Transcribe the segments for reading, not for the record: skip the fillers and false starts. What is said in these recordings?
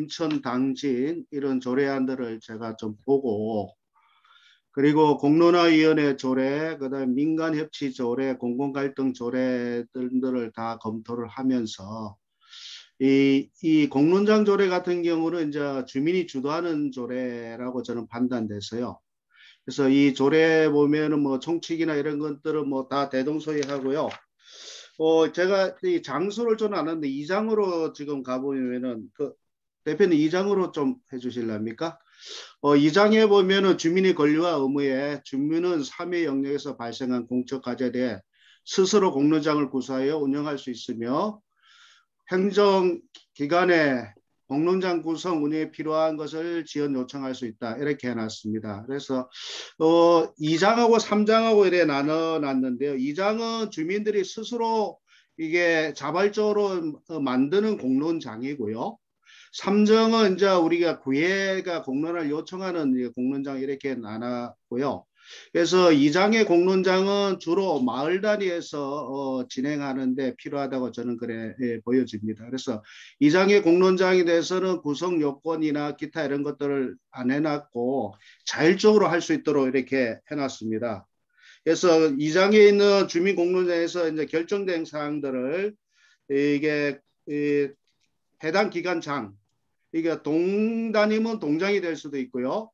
임천 당진 이런 조례안들을 제가 좀 보고 그리고 공론화위원회 조례, 그다음 민간협치 조례, 공공갈등 조례들을 다 검토를 하면서 이 공론장 조례 같은 경우는 이제 주민이 주도하는 조례라고 저는 판단돼서요. 그래서 이 조례 보면은 뭐 총칙이나 이런 것들은 뭐 다 대동소이하고요. 제가 이 장소를 좀 아는데 2장으로 지금 가보면은 그 대표님 2장으로 좀 해주실랍니까? 2장에 보면은 주민의 권리와 의무에 주민은 삼회 영역에서 발생한 공적 과제에 대해 스스로 공론장을 구사하여 운영할 수 있으며 행정기관에 공론장 구성 운영에 필요한 것을 지원 요청할 수 있다. 이렇게 해놨습니다. 그래서 2장하고 3장하고 이렇게 나눠놨는데요. 2장은 주민들이 스스로 이게 자발적으로 만드는 공론장이고요. 3장은 이제 우리가 구회가 공론을 요청하는 공론장 이렇게 나눴고요. 그래서 2장의 공론장은 주로 마을 단위에서 진행하는데 필요하다고 저는 그래 보여집니다. 그래서 2장의 공론장에 대해서는 구성 요건이나 기타 이런 것들을 안 해놨고 자율적으로 할 수 있도록 이렇게 해놨습니다. 그래서 2장에 있는 주민 공론장에서 이제 결정된 사항들을 이게 해당 기관장 이게 동단위면 동장이 될 수도 있고요.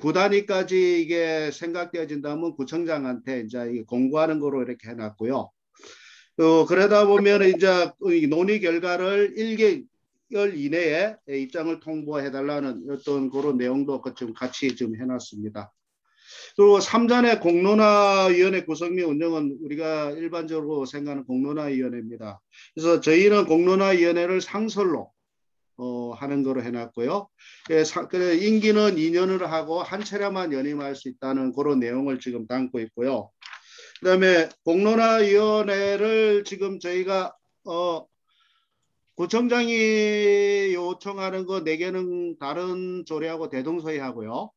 구단위까지 이게 생각되어진다면 구청장한테 이제 공고하는 거로 이렇게 해놨고요. 그러다 보면 이제 논의 결과를 1개월 이내에 입장을 통보해달라는 어떤 그런 내용도 좀 같이 좀 해놨습니다. 그리고 3장의 공론화위원회 구성 및 운영은 우리가 일반적으로 생각하는 공론화위원회입니다. 그래서 저희는 공론화위원회를 상설로 하는 거로 해놨고요. 임기는 2년을 하고 한 차례만 연임할 수 있다는 그런 내용을 지금 담고 있고요. 그다음에 공론화위원회를 지금 저희가 구청장이 요청하는 거 4개는 다른 조례하고 대동소이하고요.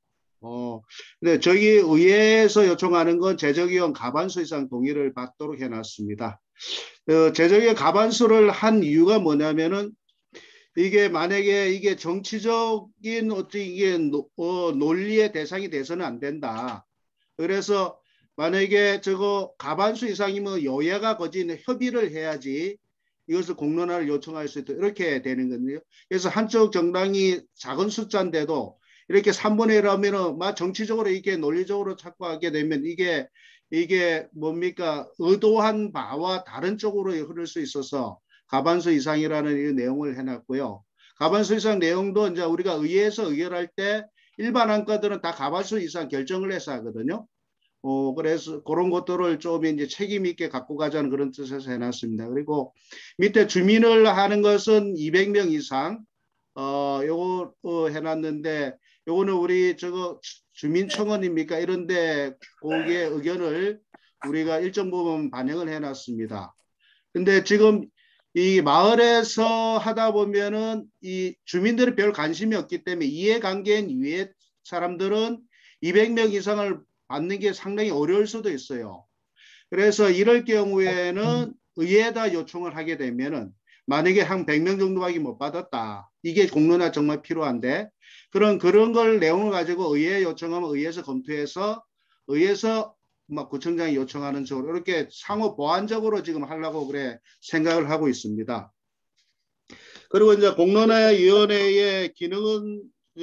근데 저희 의회에서 요청하는 건 재적위원 가반수 이상 동의를 받도록 해놨습니다. 재적위원 가반수를 한 이유가 뭐냐면은 이게 만약에 이게 정치적인 어떤 이게 논리의 대상이 돼서는 안 된다. 그래서 만약에 저거 가반수 이상이면 여야가 거진 협의를 해야지 이것을 공론화를 요청할 수 있도록 이렇게 되는 거거든요. 그래서 한쪽 정당이 작은 숫자인데도 이렇게 3분의 1 하면은 막 정치적으로 이렇게 논리적으로 찾고 하게 되면 이게 뭡니까? 의도한 바와 다른 쪽으로 흐를 수 있어서 가반수 이상이라는 이 내용을 해놨고요. 가반수 이상 내용도 이제 우리가 의회에서 의결할 때 일반 안건들은 다 가반수 이상 결정을 해서 하거든요. 그래서 그런 것들을 좀 이제 책임 있게 갖고 가자는 그런 뜻에서 해놨습니다. 그리고 밑에 주민을 하는 것은 200명 이상, 요거 해놨는데 요거는 우리 저거 주민청원입니까? 이런데 거기에 의견을 우리가 일정 부분 반영을 해놨습니다. 근데 지금 이 마을에서 하다 보면은 이 주민들이 별 관심이 없기 때문에 이해관계인 위에 사람들은 200명 이상을 받는 게 상당히 어려울 수도 있어요. 그래서 이럴 경우에는 의회에다 요청을 하게 되면은 만약에 한 100명 정도밖에 못 받았다. 이게 공론화 정말 필요한데 그런 걸 내용을 가지고 의회에 요청하면 의회에서 검토해서 의회에서 막 구청장이 요청하는 쪽으로 이렇게 상호 보완적으로 지금 하려고 그래 생각을 하고 있습니다. 그리고 이제 공론화위원회의 기능은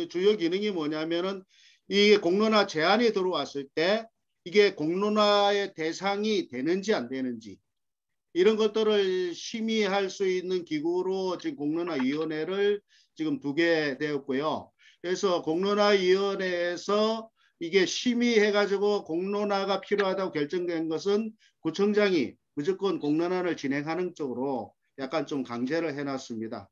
주요 기능이 뭐냐면은 이 공론화 제안이 들어왔을 때 이게 공론화의 대상이 되는지 안 되는지 이런 것들을 심의할 수 있는 기구로 지금 공론화위원회를 지금 두게 되었고요. 그래서 공론화위원회에서 이게 심의해가지고 공론화가 필요하다고 결정된 것은 구청장이 무조건 공론화를 진행하는 쪽으로 약간 좀 강제를 해놨습니다.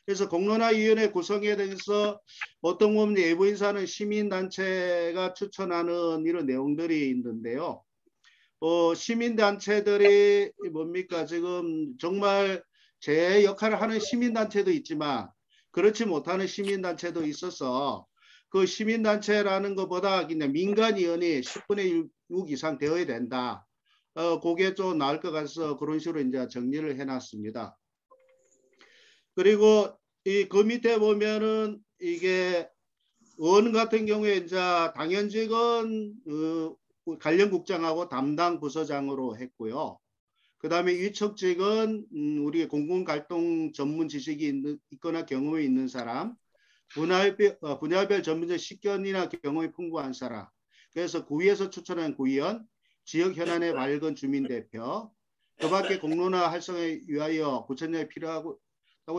그래서 공론화위원회 구성에 대해서 어떤 부분 외부인사는 시민단체가 추천하는 이런 내용들이 있는데요. 시민단체들이 뭡니까? 지금 정말 제 역할을 하는 시민단체도 있지만 그렇지 못하는 시민단체도 있어서 그 시민단체라는 것보다 그냥 민간위원이 10분의 6 이상 되어야 된다. 그게 좀 나을 것 같아서 그런 식으로 이제 정리를 해놨습니다. 그리고 그 밑에 보면은 이게 의원 같은 경우에 이제 당연직은 관련국장하고 담당 부서장으로 했고요. 그 다음에 위촉직은 우리 공공갈등 전문 지식이 있거나 경험이 있는 사람, 분야별 전문적 식견이나 경험이 풍부한 사람. 그래서 구의에서 추천한 구의원, 지역 현안에 밝은 주민대표, 그 밖에 공론화 활성화에 위하여 구청장이 필요하고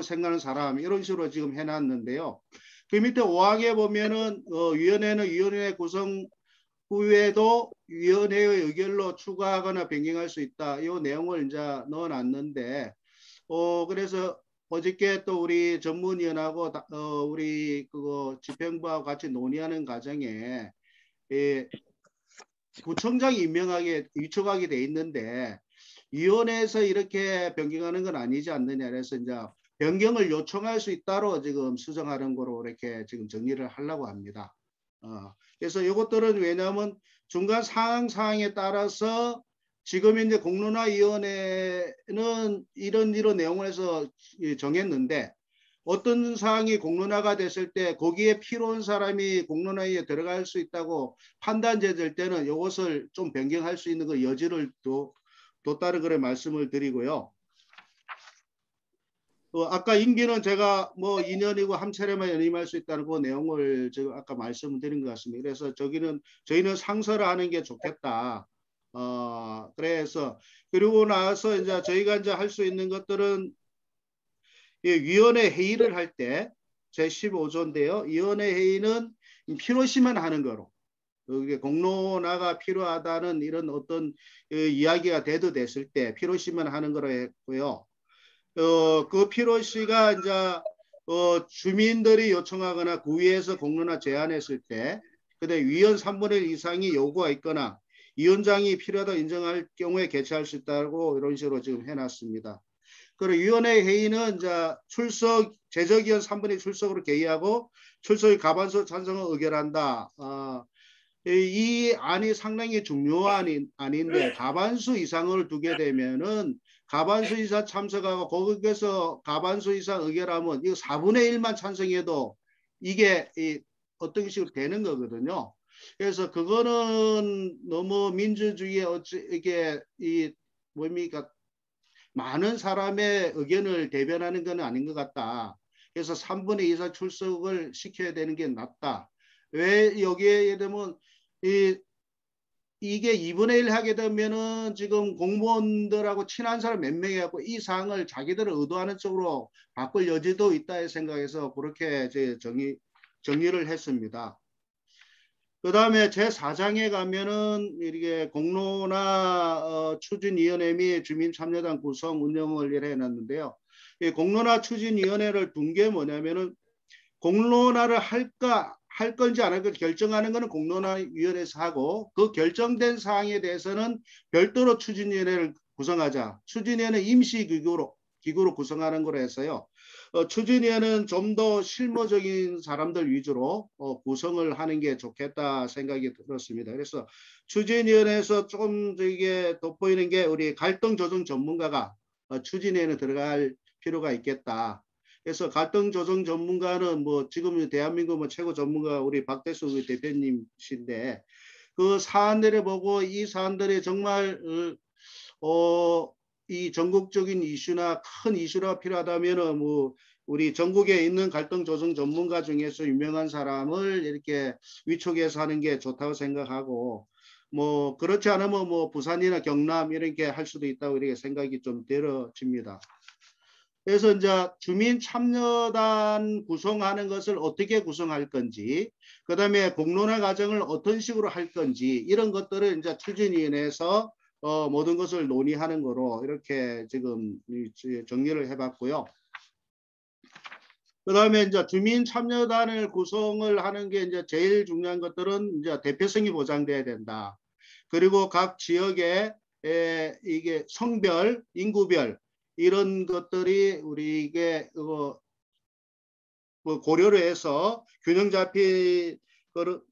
생각하는 사람, 이런 식으로 지금 해놨는데요. 그 밑에 5항에 보면은 위원회는 위원회 구성 후에도 위원회의 의결로 추가하거나 변경할 수 있다. 이 내용을 이제 넣어놨는데, 그래서 어저께 또 우리 전문위원하고 우리 그거 집행부하고 같이 논의하는 과정에 구청장이 임명하게 위촉하게 돼 있는데 위원회에서 이렇게 변경하는 건 아니지 않느냐. 그래서 이제 변경을 요청할 수 있다로 지금 수정하는 거로 이렇게 지금 정리를 하려고 합니다. 그래서 이것들은 왜냐하면 중간 사항에 따라서 지금 이제 공론화위원회는 이런 내용을 해서 정했는데 어떤 사항이 공론화가 됐을 때 거기에 필요한 사람이 공론화에 들어갈 수 있다고 판단될 때는 이것을 좀 변경할 수 있는 그 여지를 뒀다는 그런 말씀을 드리고요. 아까 임기는 제가 뭐 2년이고 한 차례만 연임할 수 있다는 그 내용을 제가 아까 말씀드린 것 같습니다. 그래서 저희는 상설을 하는 게 좋겠다. 그래서 그리고 나서 이제 저희가 이제 할 수 있는 것들은 위원회 회의를 할 때 제15조인데요. 위원회 회의는 필요시만 하는 거로. 공론화가 필요하다는 이런 어떤 이야기가 대두됐을 때 필요시만 하는 거로 했고요. 그 필요시가 이제 주민들이 요청하거나 구의에서 공론화 제안했을 때, 그다음에 위원 3분의 1 이상이 요구가 있거나 위원장이 필요하다 인정할 경우에 개최할 수 있다고 이런 식으로 지금 해놨습니다. 그리고 위원회 회의는 이제 제적위원 3분의 1 출석으로 개의하고 출석의 과반수 찬성을 의결한다. 이 안이 상당히 중요한 안인데 과반수 이상을 두게 되면은 과반수 이상 참석하고 거기서 과반수 이상 의결하면 이거 4분의 1만 찬성해도 이게 어떤 식으로 되는 거거든요. 그래서 그거는 너무 민주주의에 이게 뭡니까? 많은 사람의 의견을 대변하는 건 아닌 것 같다. 그래서 3분의 2 이상 출석을 시켜야 되는 게 낫다. 왜 여기에 되면 이게 2분의 1 하게 되면은 지금 공무원들하고 친한 사람 몇 명이 갖고 이 사항을 자기들을 의도하는 쪽으로 바꿀 여지도 있다 생각해서 그렇게 이제 정리를 했습니다. 그 다음에 제4장에 가면은 이게 공론화 추진위원회 및 주민참여단 구성 운영을 해놨는데요. 이 공론화 추진위원회를 둔 게 뭐냐면은 공론화를 할 건지 안 할 건지 결정하는 것은 공론화위원회에서 하고 그 결정된 사항에 대해서는 별도로 추진위원회를 구성하자. 추진위원회 임시기구로 구성하는 거로 해서요. 추진위원회는 좀 더 실무적인 사람들 위주로 구성을 하는 게 좋겠다 생각이 들었습니다. 그래서 추진위원회에서 조금 이게 돋보이는 게 우리 갈등 조정 전문가가 추진위원회에 들어갈 필요가 있겠다. 그래서 갈등 조정 전문가는 뭐 지금 대한민국 뭐 최고 전문가 우리 박대수 대표님이신데 그 사안들을 보고 이 사안들이 정말 이 전국적인 이슈나 큰 이슈가 필요하다면은 뭐 우리 전국에 있는 갈등 조정 전문가 중에서 유명한 사람을 이렇게 위촉해서 하는 게 좋다고 생각하고 뭐 그렇지 않으면 뭐 부산이나 경남 이렇게 할 수도 있다고 이렇게 생각이 좀 들어집니다. 그래서 이제 주민 참여단 구성하는 것을 어떻게 구성할 건지, 그 다음에 공론화 과정을 어떤 식으로 할 건지 이런 것들을 이제 추진위원회에서 모든 것을 논의하는 거로 이렇게 지금 정리를 해봤고요. 그 다음에 이제 주민 참여단을 구성을 하는 게 이제 제일 중요한 것들은 이제 대표성이 보장돼야 된다. 그리고 각 지역에 이게 성별, 인구별 이런 것들이 우리에게 고려를 해서 균형 잡힌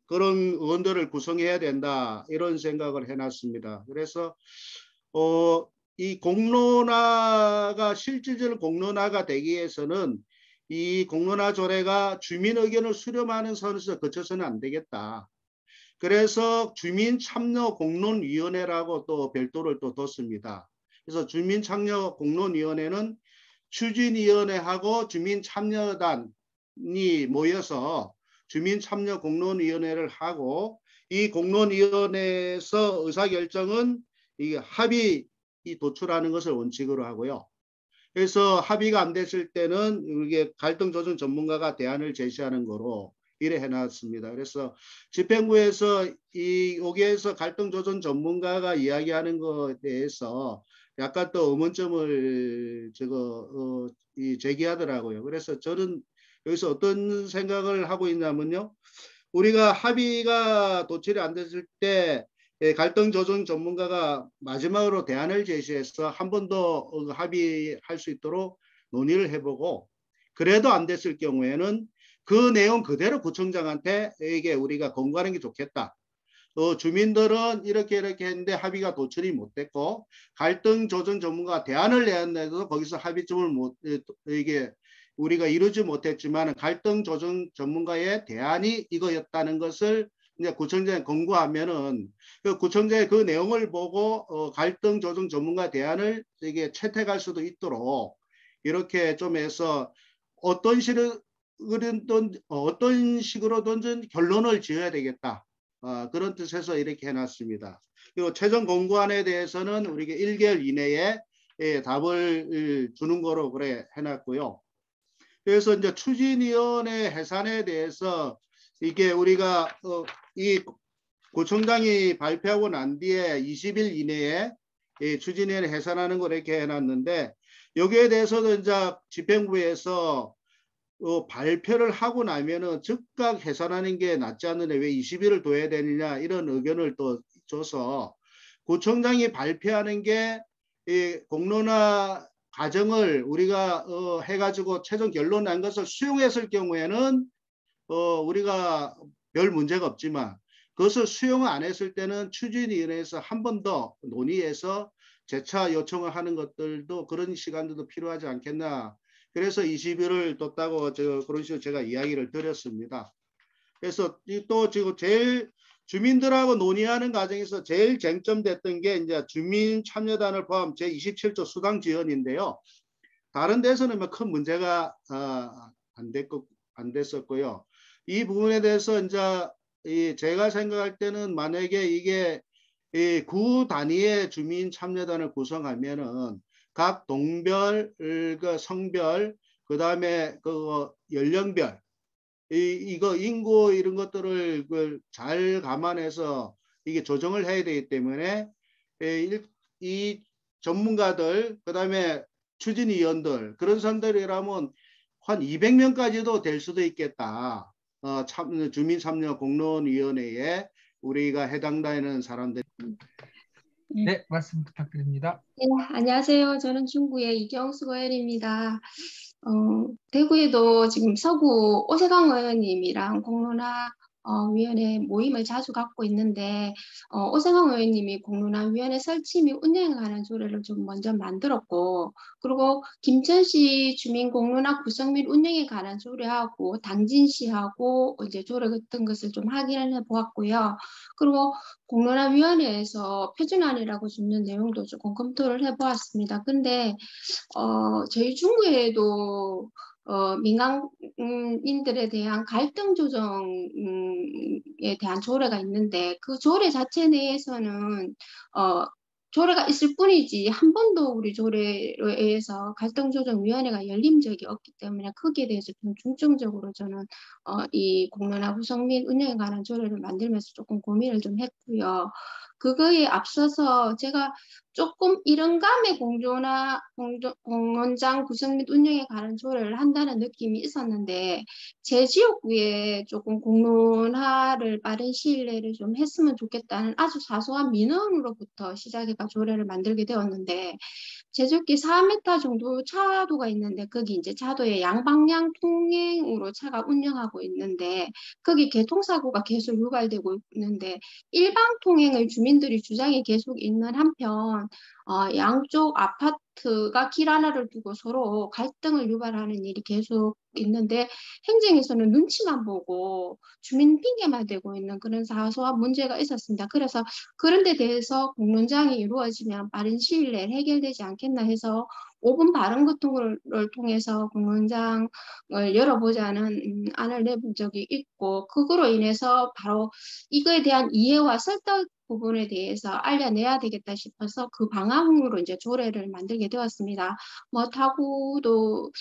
그런 의원들을 구성해야 된다 이런 생각을 해놨습니다. 그래서 이 공론화가 실질적으로 공론화가 되기 위해서는 이 공론화 조례가 주민 의견을 수렴하는 선에서 거쳐서는 안 되겠다. 그래서 주민참여공론위원회라고 또 별도를 또 뒀습니다. 그래서 주민참여공론위원회는 추진위원회하고 주민참여단이 모여서 주민참여공론위원회를 하고 이 공론위원회에서 의사결정은 이 합의 도출하는 것을 원칙으로 하고요. 그래서 합의가 안 됐을 때는 이게 갈등 조정 전문가가 대안을 제시하는 거로 이래 해놨습니다. 그래서 집행부에서 여기에서 갈등 조정 전문가가 이야기하는 것에 대해서 약간 또 의문점을 제기하더라고요. 그래서 저는 여기서 어떤 생각을 하고 있냐면요. 우리가 합의가 도출이 안 됐을 때 갈등 조정 전문가가 마지막으로 대안을 제시해서 한 번 더 합의할 수 있도록 논의를 해보고 그래도 안 됐을 경우에는 그 내용 그대로 구청장한테 이게 우리가 권고하는 게 좋겠다. 주민들은 이렇게 했는데 합의가 도출이 못 됐고 갈등 조정 전문가가 대안을 내었는데도 거기서 합의점을 이게 우리가 이루지 못했지만 갈등 조정 전문가의 대안이 이거였다는 것을 이제 구청장에 권고하면은 그 구청장이 그 내용을 보고 갈등 조정 전문가 대안을 이게 채택할 수도 있도록 이렇게 좀 해서 어떤 식으로든 결론을 지어야 되겠다. 그런 뜻에서 이렇게 해놨습니다. 그리고 최종 공고안에 대해서는 우리가 1개월 이내에 답을 주는 거로 그래 해놨고요. 그래서 이제 추진위원회 해산에 대해서 이게 우리가 이 구청장이 발표하고 난 뒤에 20일 이내에 추진위원회 해산하는 걸 이렇게 해놨는데 여기에 대해서도 이제 집행부에서 발표를 하고 나면은 즉각 해산하는 게 낫지 않느냐 왜 20일을 둬야 되느냐 이런 의견을 또 줘서 구청장이 발표하는 게 이 공론화 과정을 우리가 해가지고 최종 결론 난 것을 수용했을 경우에는 우리가 별 문제가 없지만 그것을 수용 안 했을 때는 추진위원회에서 한 번 더 논의해서 재차 요청을 하는 것들도 그런 시간들도 필요하지 않겠나. 그래서 20일을 뒀다고 그런 식으로 제가 이야기를 드렸습니다. 그래서 또 지금 제일 주민들하고 논의하는 과정에서 제일 쟁점됐던 게 이제 주민참여단을 포함 제27조 수당 지원인데요. 다른 데서는 뭐 큰 문제가 안 됐었고요. 이 부분에 대해서 이제 제가 생각할 때는 만약에 이게 구 단위의 주민참여단을 구성하면은 각 동별, 그 성별, 그 다음에 그 연령별, 이거 인구 이런 것들을 잘 감안해서 이게 조정을 해야 되기 때문에 이 전문가들, 그 다음에 추진위원들 그런 사람들이라면 한 200명까지도 될 수도 있겠다. 주민참여공론위원회에 우리가 해당되는 사람들. 네, 말씀 부탁드립니다. 네, 안녕하세요. 저는 중구의 이경수 의원입니다. 대구에도 지금 서구 오세강 의원님이랑 공론화 위원회 모임을 자주 갖고 있는데 오세강 의원님이 공론화 위원회 설치 및 운영에 관한 조례를 좀 먼저 만들었고 그리고 김천시 주민 공론화 구성 및 운영에 관한 조례하고 당진시하고 이제 조례 같은 것을 좀 확인을 해 보았고요. 그리고 공론화위원회에서 표준안이라고 주는 내용도 조금 검토를 해보았습니다. 근데 저희 중구에도 민간인들에 대한 갈등 조정에 대한 조례가 있는데 그 조례 자체 내에서는 조례가 있을 뿐이지 한 번도 우리 조례에 의해서 갈등조정위원회가 열린 적이 없기 때문에 거기에 대해서 좀 중점적으로 저는 이 공론화 구성 및 운영에 관한 조례를 만들면서 조금 고민을 좀 했고요. 그거에 앞서서 제가 조금 이런 감의 공원장 구성 및 운영에 관한 조례를 한다는 느낌이 있었는데 제 지역구에 조금 공론화를 빠른 시일 내에 좀 했으면 좋겠다는 아주 사소한 민원으로부터 시작해가 조례를 만들게 되었는데 제주도에 4m 정도 차도가 있는데 거기 이제 차도에 양방향 통행으로 차가 운영하고 있는데 거기 교통사고가 계속 유발되고 있는데 일방 통행을 주민 주민들이 주장이 계속 있는 한편 양쪽 아파트가 길 하나를 두고 서로 갈등을 유발하는 일이 계속 있는데 행정에서는 눈치만 보고 주민 핑계만 대고 있는 그런 사소한 문제가 있었습니다. 그래서 그런 데 대해서 공론장이 이루어지면 빠른 시일 내에 해결되지 않겠나 해서 5분 발언거통을 통해서 공론장을 열어보자는 안을 내본 적이 있고 그거로 인해서 바로 이거에 대한 이해와 설득 부분에 대해서 알려내야 되겠다 싶어서 그 방향으로 이제 조례를 만들게 되었습니다. 뭐 타구도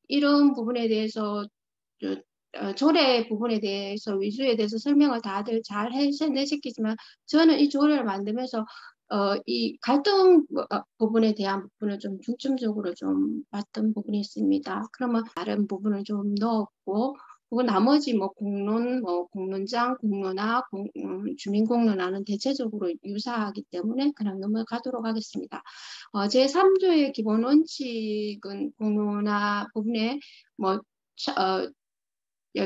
이런 부분에 대해서 조례 부분에 대해서 위주에 대해서 설명을 다들 잘 해내셨겠지만 저는 이 조례를 만들면서 이 갈등 부분에 대한 부분을 좀 중점적으로 좀 봤던 부분이 있습니다. 그러면 다른 부분을 좀 넣었고 그리고 나머지 뭐 공론, 뭐 공론장, 공론화, 주민공론화는 대체적으로 유사하기 때문에 그냥 넘어가도록 하겠습니다. 제3조의 기본 원칙은 공론화 부분에 뭐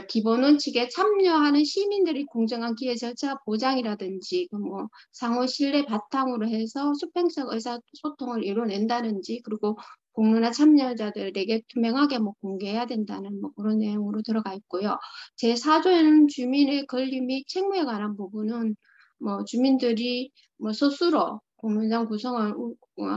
기본 원칙에 참여하는 시민들이 공정한 기회 절차 보장이라든지 뭐 상호 신뢰 바탕으로 해서 수평적 의사소통을 이뤄낸다든지 그리고 공론화 참여자들에게 투명하게 뭐 공개해야 된다는 뭐 그런 내용으로 들어가 있고요. 제4조에는 주민의 권리 및 책무에 관한 부분은 뭐 주민들이 뭐 스스로 공론장 구성을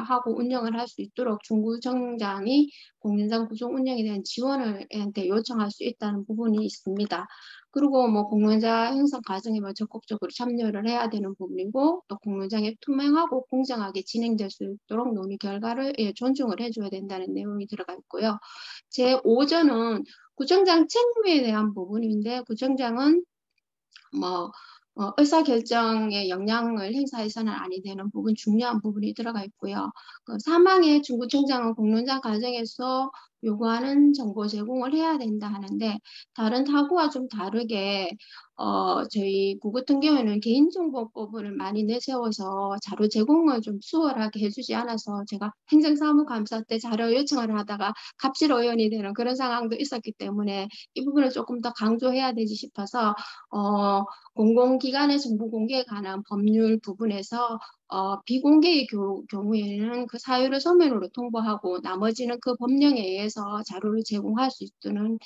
하고 운영을 할 수 있도록 중구청장이 공론장 구성 운영에 대한 지원을 한테 요청할 수 있다는 부분이 있습니다. 그리고 뭐 공론장 형성 과정에 뭐 적극적으로 참여를 해야 되는 부분이고 또 공론장이 투명하고 공정하게 진행될 수 있도록 논의 결과를 존중을 해줘야 된다는 내용이 들어가 있고요. 제5조는 구청장 책무에 대한 부분인데 구청장은 뭐 의사결정에 영향을 행사해서는 아니 되는 부분, 중요한 부분이 들어가 있고요. 사망의 중구청장은 공론장 과정에서 요구하는 정보 제공을 해야 된다 하는데 다른 타구와 좀 다르게 저희 구 같은 경우에는 개인정보법을 많이 내세워서 자료 제공을 좀 수월하게 해주지 않아서 제가 행정사무감사 때 자료 요청을 하다가 갑질 의원이 되는 그런 상황도 있었기 때문에 이 부분을 조금 더 강조해야 되지 싶어서 공공기관의 정보 공개에 관한 법률 부분에서 비공개의 경우에는 그 사유를 서면으로 통보하고 나머지는 그 법령에 의해서 자료를 제공할 수 있는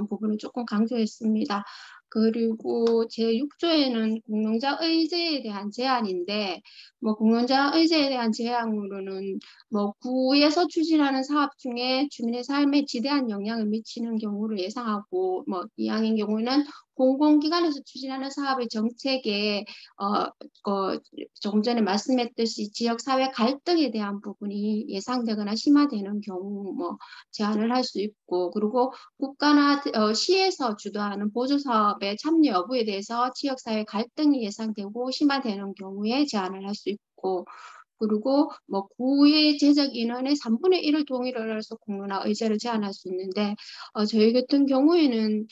부분을 조금 강조했습니다. 그리고 제6조에는 공론장 의제에 대한 제한인데 뭐 공론장 의제에 대한 제한으로는 뭐 구에서 추진하는 사업 중에 주민의 삶에 지대한 영향을 미치는 경우를 예상하고 뭐 이항인 경우는 공공기관에서 추진하는 사업의 정책에 조금 전에 말씀했듯이 지역사회 갈등에 대한 부분이 예상되거나 심화되는 경우 뭐 제한을 할 수 있고 그리고 국가나 시에서 주도하는 보조사업의 참여 여부에 대해서 지역사회 갈등이 예상되고 심화되는 경우에 제한을 할 수 있고 그리고 뭐 구의 제적 인원의 3분의 1을 동의를 해서 공론화 의제를 제한할 수 있는데 저희 같은 경우에는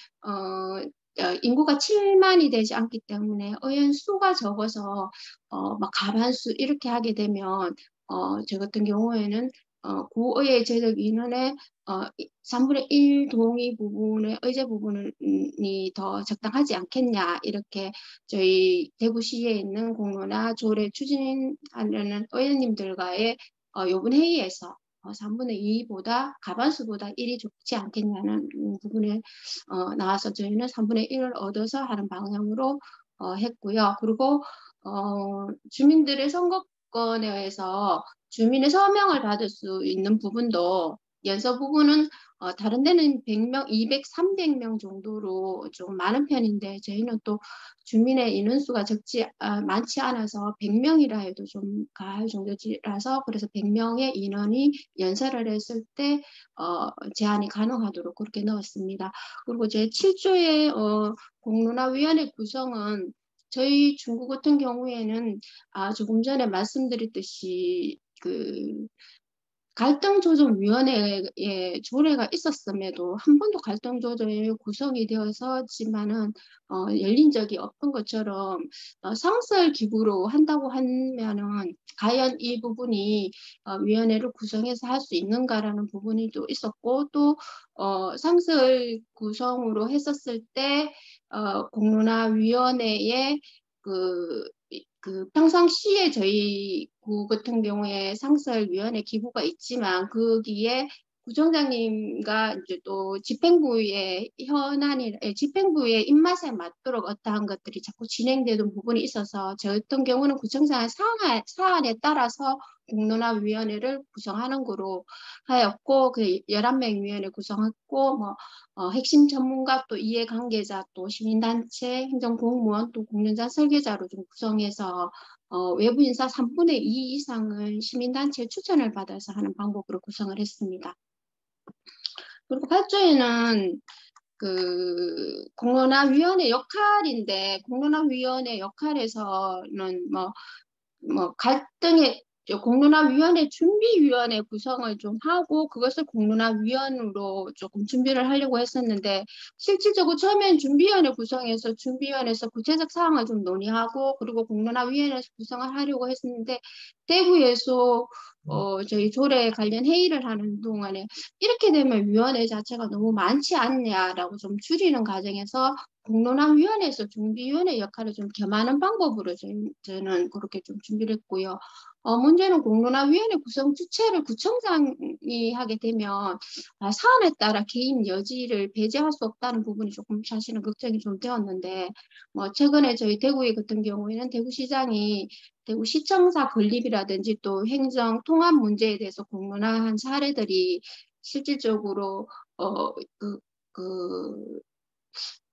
인구가 7만이 되지 않기 때문에 의원 수가 적어서 막 과반수 이렇게 하게 되면 저 같은 경우에는 구의회 제적 인원의 3분의 1 동의 부분의 의제 부분이 더 적당하지 않겠냐 이렇게 저희 대구시에 있는 공론화 조례 추진하려는 의원님들과의 요번 회의에서 3분의 2보다 가반수보다 1이 좋지 않겠냐는 부분에 나와서 저희는 3분의 1을 얻어서 하는 방향으로 했고요. 그리고 주민들의 선거권에 의해서 주민의 서명을 받을 수 있는 부분도 연서 부분은 다른 데는 100명, 200, 300명 정도로 좀 많은 편인데 저희는 또 주민의 인원수가 많지 않아서 100명이라 해도 좀 가할 정도라서 그래서 100명의 인원이 연설을 했을 때 제한이 가능하도록 그렇게 넣었습니다. 그리고 제 7조의 공론화위원회 구성은 저희 중구 같은 경우에는 조금 전에 말씀드렸듯이 갈등조정위원회에 조례가 있었음에도 한 번도 갈등조정이 구성이 되어서지만은 열린 적이 없던 것처럼 상설기구로 한다고 하면은 과연 이 부분이 위원회를 구성해서 할 수 있는가라는 부분이 또 있었고 또 상설 구성으로 했었을 때 공론화위원회에 평상시에 저희 구 같은 경우에 상설위원회 기구가 있지만 거기에 구청장님과 이제 또 집행부의 집행부의 입맛에 맞도록 어떠한 것들이 자꾸 진행되는 부분이 있어서 저 같은 경우는 구청장 사안에 따라서 공론화위원회를 구성하는 거로 하였고, 그 11명 위원회 구성했고, 핵심 전문가 또 이해관계자 또 시민단체 행정공무원 또 공론장 설계자로 좀 구성해서 외부 인사 3분의 2 이상은 시민단체 추천을 받아서 하는 방법으로 구성을 했습니다. 그리고 8조에는 공론화위원회 역할인데, 공론화위원회 역할에서는 갈등의 공론화위원회 준비위원회 구성을 좀 하고 그것을 공론화위원으로 조금 준비를 하려고 했었는데, 실질적으로 처음엔 준비위원회 구성해서 준비위원회에서 구체적 사항을 좀 논의하고 그리고 공론화위원회에서 구성을 하려고 했었는데, 대구에서 저희 조례 관련 회의를 하는 동안에 이렇게 되면 위원회 자체가 너무 많지 않냐라고 좀 줄이는 과정에서 공론화위원회에서 준비위원회 역할을 좀 겸하는 방법으로 저는 그렇게 좀 준비를 했고요. 문제는 공론화위원회 구성 주체를 구청장이 하게 되면 사안에 따라 개인 여지를 배제할 수 없다는 부분이 조금 사실은 걱정이 좀 되었는데, 최근에 저희 대구에 같은 경우에는 대구시장이 대구시청사 건립이라든지 또 행정 통합 문제에 대해서 공론화한 사례들이 실질적으로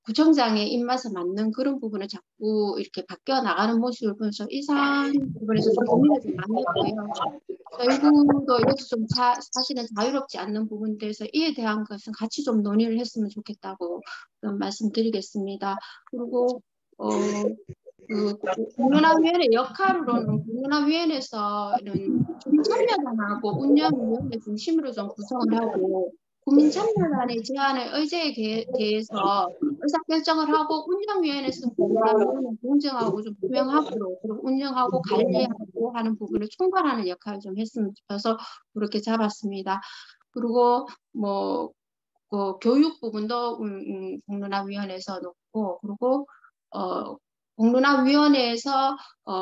구청장의 입맛에 맞는 그런 부분을 자꾸 이렇게 바뀌어 나가는 모습을 보면서 이 사안 부분에서 좀 고민을 좀 많이 했고요. 저희 구도 이것도 좀 사실은 자유롭지 않는 부분들에서 이에 대한 것은 같이 좀 논의를 했으면 좋겠다고 좀 말씀드리겠습니다. 그리고 공론화위원회 역할로는 공론화위원회에서는 주민참여단하고 운영위원회 중심으로 좀 구성을 하고, 국민참여단의 제안의 의제에 대해서 의사결정을 하고 운영위원회에서는 공론화위원회 공정하고 좀 투명하고 그리고 운영하고 관리하고 하는 부분을 총괄하는 역할을 좀 했으면 싶어서 그렇게 잡았습니다. 그리고 교육 부분도 공론화위원회에서 놓고, 그리고 공론화위원회에서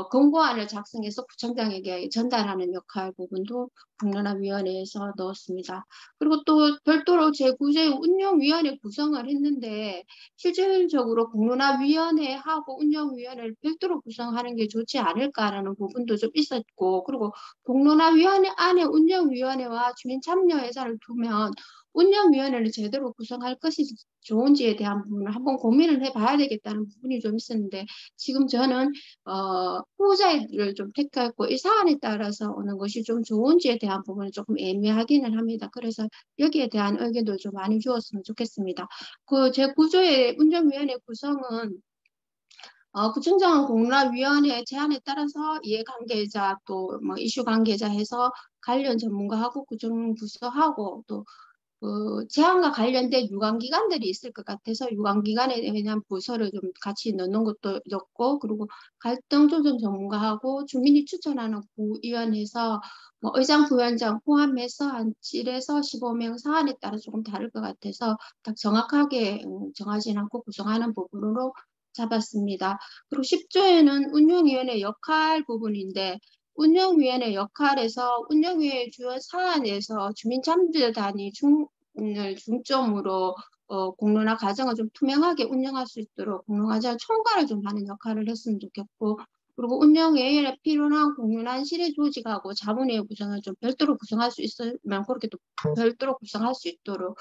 권고안을 작성해서 구청장에게 전달하는 역할 부분도 공론화위원회에서 넣었습니다. 그리고 또 별도로 제9제 운영위원회 구성을 했는데, 실질적으로 공론화위원회하고 운영위원회를 별도로 구성하는 게 좋지 않을까라는 부분도 좀 있었고, 그리고 공론화위원회 안에 운영위원회와 주민참여회사를 두면 운영위원회를 제대로 구성할 것이 좋은지에 대한 부분을 한번 고민을 해봐야 되겠다는 부분이 좀 있었는데, 지금 저는 후자를 좀 택했고 이 사안에 따라서 오는 것이 좀 좋은지에 대한 부분은 조금 애매하기는 합니다. 그래서 여기에 대한 의견도 좀 많이 주었으면 좋겠습니다. 제 구조의 운영위원회 구성은 구청장은 공론화위원회 제안에 따라서 이해관계자 또 이슈 관계자 해서 관련 전문가하고 구성부서하고 또 제안과 관련된 유관기관들이 있을 것 같아서 유관기관에 대한 부서를 좀 같이 넣는 것도 넣고, 그리고 갈등 조정 전문가하고 주민이 추천하는 구위원회에서 의장, 부위원장 포함해서 한 7에서 15명 사안에 따라 조금 다를 것 같아서 딱 정확하게 정하지 않고 구성하는 부분으로 잡았습니다. 그리고 10조에는 운영위원회 역할 부분인데, 운영위원회 역할에서 운영위원회 주요 사안에서 주민참여단이 중점으로 공론화 과정을 좀 투명하게 운영할 수 있도록 공론화 과정을 총괄을 좀 하는 역할을 했으면 좋겠고, 그리고 운영위원회에 필요한 공론화 실의 조직하고 자문회의 구성을 좀 별도로 구성할 수 있으면 그렇게 또 별도로 구성할 수 있도록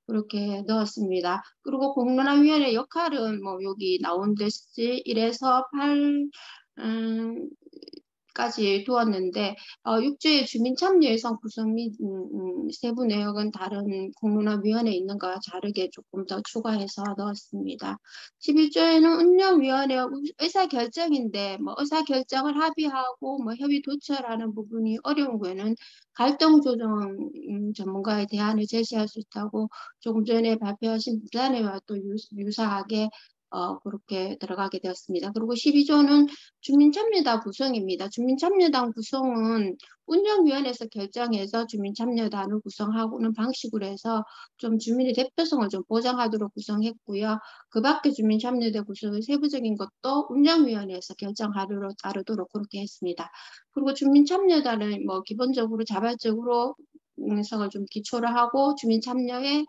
그렇게 넣었습니다. 그리고 공론화위원회 역할은 여기 나온 듯이 1에서 8 까지 두었는데, 6조의 주민참여 예산 구성 및 세부 내역은 다른 공론화위원회에 있는 것과 다르게 조금 더 추가해서 넣었습니다. 11조에는 운영위원회 의사결정인데 의사결정을 합의하고 협의 도출하는 부분이 어려운 경우에는 갈등조정 전문가의 대안을 제시할 수 있다고 조금 전에 발표하신 부산회와 또 유사하게 그렇게 들어가게 되었습니다. 그리고 12조는 주민참여당 구성입니다. 주민참여당 구성은 운영위원회에서 결정해서 주민참여단을 구성하는 방식으로 해서 좀 주민의 대표성을 좀 보장하도록 구성했고요. 그 밖에 주민참여대 구성의 세부적인 것도 운영위원회에서 결정하도록 따르도록 그렇게 했습니다. 그리고 주민참여단은 뭐 기본적으로 자발적으로 성을 좀 기초로 하고 주민 참여에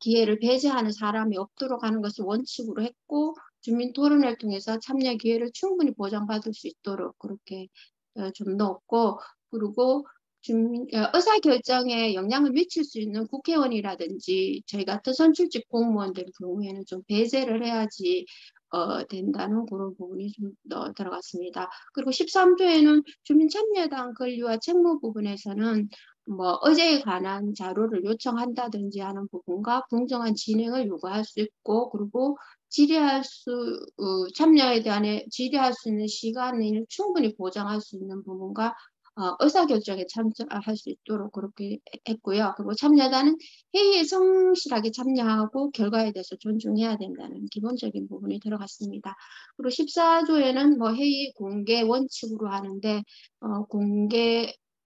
기회를 배제하는 사람이 없도록 하는 것을 원칙으로 했고 주민 토론을 통해서 참여 기회를 충분히 보장받을 수 있도록 그렇게 좀 넣었고 그리고 의사결정에 영향을 미칠 수 있는 국회의원이라든지 저희 같은 선출직 공무원들 경우에는 좀 배제를 해야지 된다는 그런 부분이 좀 들어갔습니다. 그리고 13조에는 주민참여당 권리와 책무 부분에서는 뭐 의제에 관한 자료를 요청한다든지 하는 부분과 공정한 진행을 요구할 수 있고 그리고 참여에 대한 질의할 수 있는 시간을 충분히 보장할 수 있는 부분과 의사결정에 참여할 수 있도록 그렇게 했고요. 그리고 참여단은 회의에 성실하게 참여하고 결과에 대해서 존중해야 된다는 기본적인 부분이 들어갔습니다. 그리고 14조에는 뭐 회의 공개 원칙으로 하는데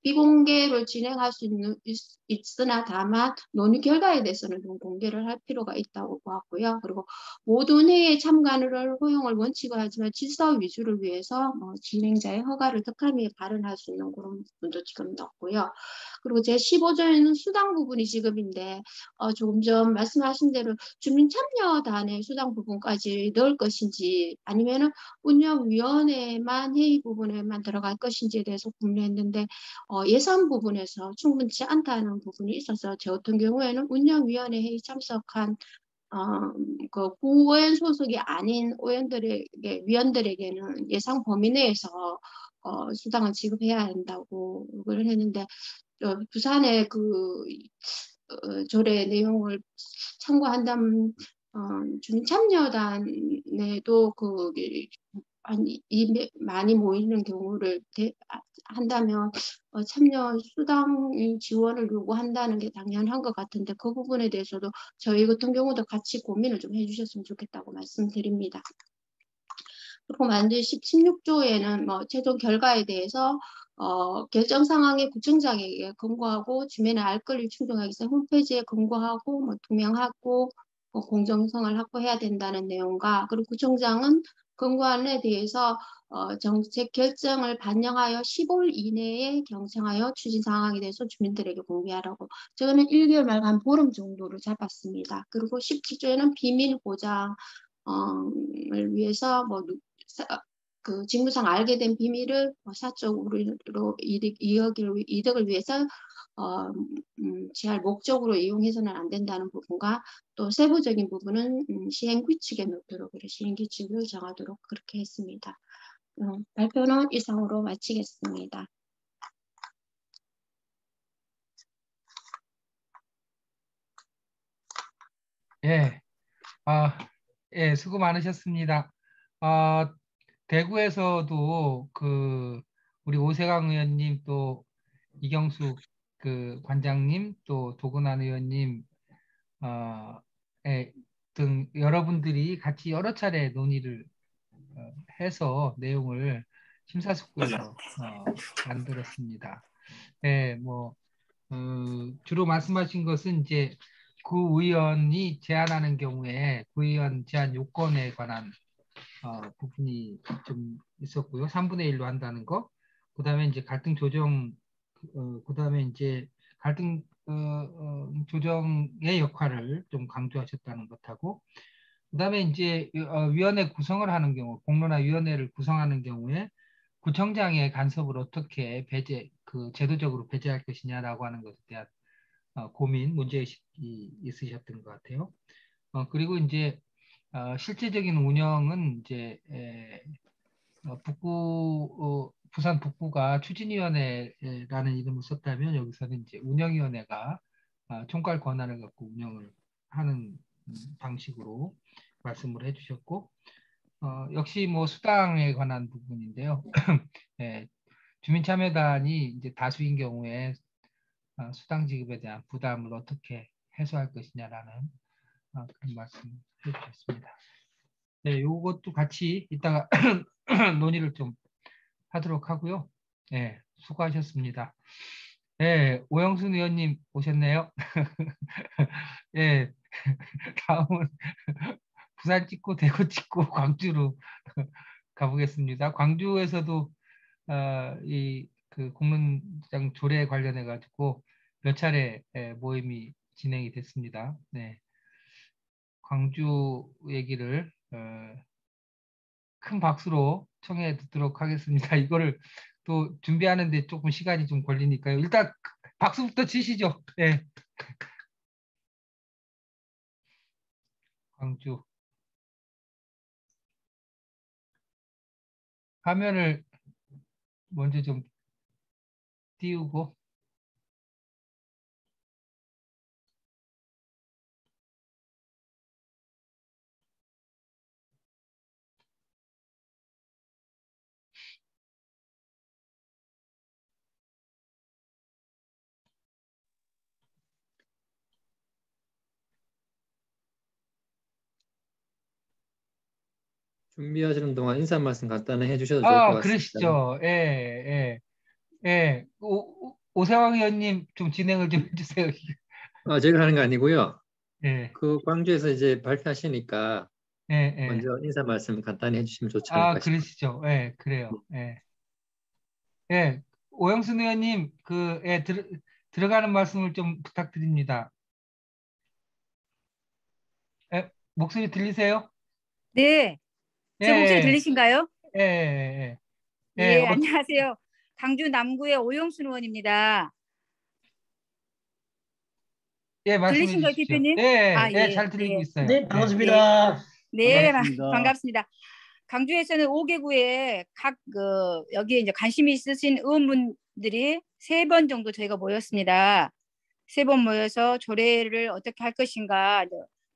비공개를 진행할 수 있으나 다만 논의 결과에 대해서는 좀 공개를 할 필요가 있다고 보았고요. 그리고 모든 회의에 참가를 허용을 원칙을 하지만 질서 위주를 위해서 진행자의 허가를 득하며 발언할 수 있는 그런 부분도 지금 넣었고요. 그리고 제15조에는 수당 부분이 지급인데 조금 전 말씀하신 대로 주민참여단의 수당 부분까지 넣을 것인지 아니면은 운영위원회만 회의 부분에만 들어갈 것인지에 대해서 고민했는데 예산 부분에서 충분치 않다는 부분이 있어서 저 같은 경우에는 운영위원회 회의 참석한 그 구의원 소속이 아닌 위원들에게는 예상 범위 내에서 수당을 지급해야 한다고 그걸 했는데 부산의 그 조례 내용을 참고한다면 주민참여단에도 많이 모이는 경우를 한다면 참여 수당 지원을 요구한다는 게 당연한 것 같은데 그 부분에 대해서도 저희 같은 경우도 같이 고민을 좀 해주셨으면 좋겠다고 말씀드립니다. 그리고 만든 16조에는 뭐 최종 결과에 대해서 결정 상황에 구청장에게 권고하고 주민의 알 권리를 충족하기 위해서 홈페이지에 권고하고 투명하고 공정성을 확보해야 된다는 내용과 그리고 구청장은 권고안에 대해서 정책 결정을 반영하여 10월 이내에 경청하여 추진 상황에 대해서 주민들에게 공개하라고 저는 1개월 말고 한 보름 정도를 잡았습니다. 그리고 17조에는 비밀 보장을 위해서 그 직무상 알게 된 비밀을 사적으로 이득을 위해서 제할 목적으로 이용해서는 안 된다는 부분과 또 세부적인 부분은 시행 규칙에 넣도록 시행 규칙을 정하도록 그렇게 했습니다. 발표는 이상으로 마치겠습니다. 예, 예, 수고 많으셨습니다. 대구에서도 우리 오세강 의원님 또 이경숙 그 관장님 또 도근환 의원님 등 여러분들이 같이 여러 차례 논의를 해서 내용을 심사숙고해서 만들었습니다. 네, 뭐 주로 말씀하신 것은 이제 구의원이 제안하는 경우에 구의원 제안 요건에 관한 부분이 좀 있었고요. 3분의 1로 한다는 거. 그다음에 이제 갈등 조정, 그다음에 이제 갈등 조정의 역할을 좀 강조하셨다는 것하고, 그다음에 이제 위원회 구성을 하는 경우, 공론화 위원회를 구성하는 경우에 구청장의 간섭을 어떻게 제도적으로 배제할 것이냐라고 하는 것에 대한 고민, 문제의식이 있으셨던 것 같아요. 그리고 이제 실제적인 운영은 이제 부산 북부가 추진위원회라는 이름을 썼다면 여기서는 이제 운영위원회가 총괄 권한을 갖고 운영을 하는 방식으로 말씀을 해주셨고, 역시 뭐 수당에 관한 부분인데요. 예, 주민참여단이 이제 다수인 경우에 수당 지급에 대한 부담을 어떻게 해소할 것이냐라는 그런 말씀 해주셨습니다. 네, 요것도 같이 이따가 논의를 좀 하도록 하고요. 네, 수고하셨습니다. 네, 오영순 의원님 오셨네요. 네, 다음은 부산 찍고 대구 찍고 광주로 가보겠습니다. 광주에서도 이 그 공론장 조례 관련해 가지고 몇 차례 모임이 진행이 됐습니다. 네, 광주 얘기를 큰 박수로 청해 듣도록 하겠습니다. 이거를 또 준비하는데 조금 시간이 좀 걸리니까요. 일단 박수부터 치시죠. 네, 광주 화면을 먼저 좀 띄우고. 준비하시는 동안 인사 말씀 간단히 해주셔도 좋을 것 같습니다. 그러시죠. 예, 예, 예. 오세왕 의원님 좀 진행을 좀 해주세요. 제가 하는 거 아니고요. 예, 그 광주에서 이제 발표하시니까 예, 예. 먼저 인사 말씀 간단히 해주시면 좋지 않을까 싶습니다. 그러시죠. 예, 그래요. 예, 예. 오영순 의원님, 들어가는 말씀을 좀 부탁드립니다. 예, 목소리 들리세요? 네, 제 예, 목소리 들리신가요? 예, 예, 예. 예, 안녕하세요. 강주 남구의 오영순 의원입니다. 예, 말씀해 들리신가요, 주십시오. 대표님? 예, 잘 들리고 있어요. 네, 반갑습니다. 네, 반갑습니다. 반갑습니다. 강주에서는 5개구에 여기에 이제 관심이 있으신 의원분들이 3번 정도 저희가 모였습니다. 3번 모여서 조례를 어떻게 할 것인가,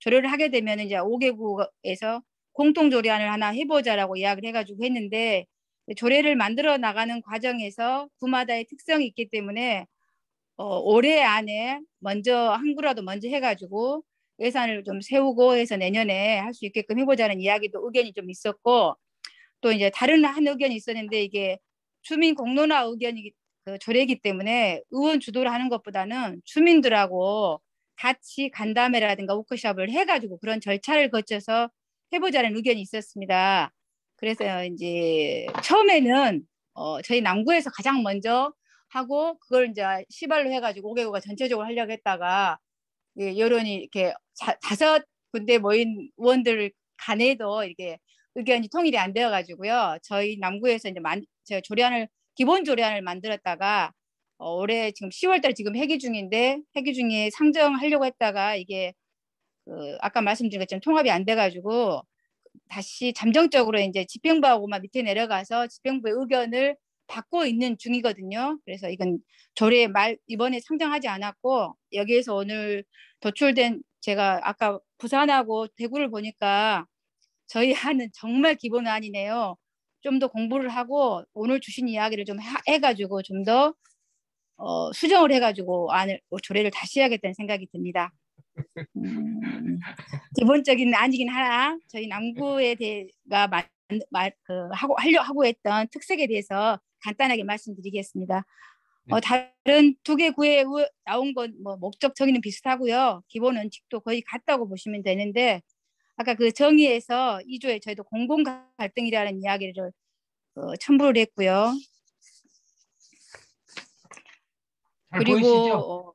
조례를 하게 되면 이제 5개구에서 공통 조례안을 하나 해보자라고 이야기를 해가지고 했는데, 조례를 만들어 나가는 과정에서 구마다의 특성이 있기 때문에 올해 안에 한 구라도 먼저 해가지고 예산을 좀 세우고 해서 내년에 할 수 있게끔 해보자는 이야기도 의견이 좀 있었고, 또 이제 다른 한 의견이 있었는데, 이게 주민 공론화 의견이 조례이기 때문에 의원 주도를 하는 것보다는 주민들하고 같이 간담회라든가 워크숍을 해가지고 그런 절차를 거쳐서 해보자는 의견이 있었습니다. 그래서 이제 처음에는 저희 남구에서 가장 먼저 하고 그걸 이제 시발로 해가지고 5개구가 전체적으로 하려고 했다가, 예, 여론이 이렇게 5군데 모인 의원들 간에도 이렇게 의견이 통일이 안 되어가지고요. 저희 남구에서 이제 기본 조례안을 만들었다가 올해 지금 10월달 지금 회기 중인데, 회기 중에 상정하려고 했다가 이게 아까 말씀드린 것처럼 통합이 안 돼가지고 다시 잠정적으로 이제 집행부하고만 밑에 내려가서 집행부의 의견을 받고 있는 중이거든요. 그래서 이건 이번에 상정하지 않았고, 여기에서 오늘 도출된, 제가 아까 부산하고 대구를 보니까 저희 안은 정말 기본안이네요. 좀 더 공부를 하고 오늘 주신 이야기를 좀 해가지고 좀 더 수정을 해가지고 조례를 다시 해야겠다는 생각이 듭니다. 기본적인 안이긴 하나, 저희 남구에 대해가 하고 했던 특색에 대해서 간단하게 말씀드리겠습니다. 다른 2개 구에 나온 건 목적 정의는 비슷하고요. 기본 원칙도 거의 같다고 보시면 되는데, 아까 그 정의에서 2조에 저희도 공공 갈등이라는 이야기를 첨부를 했고요. 잘 보이시죠?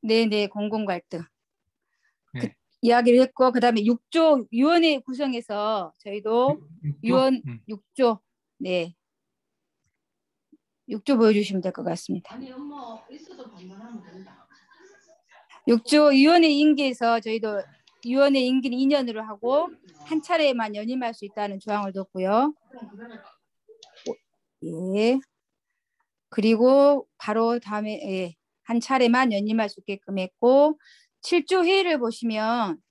네, 공공 갈등. 네. 이야기를 했고, 그다음에 6조 위원회 구성에서 저희도 6조, 네, 6조 보여주시면 될 것 같습니다. 아니 엄마 있어도 반말하면 된다. 6조 위원회 임기에서 저희도 위원회 임기는 2년으로 하고 한 차례만 연임할 수 있다는 조항을 뒀고요. 예. 그리고 바로 다음에 한 차례만 연임할 수 있게끔 했고, 7조 회의를 보시면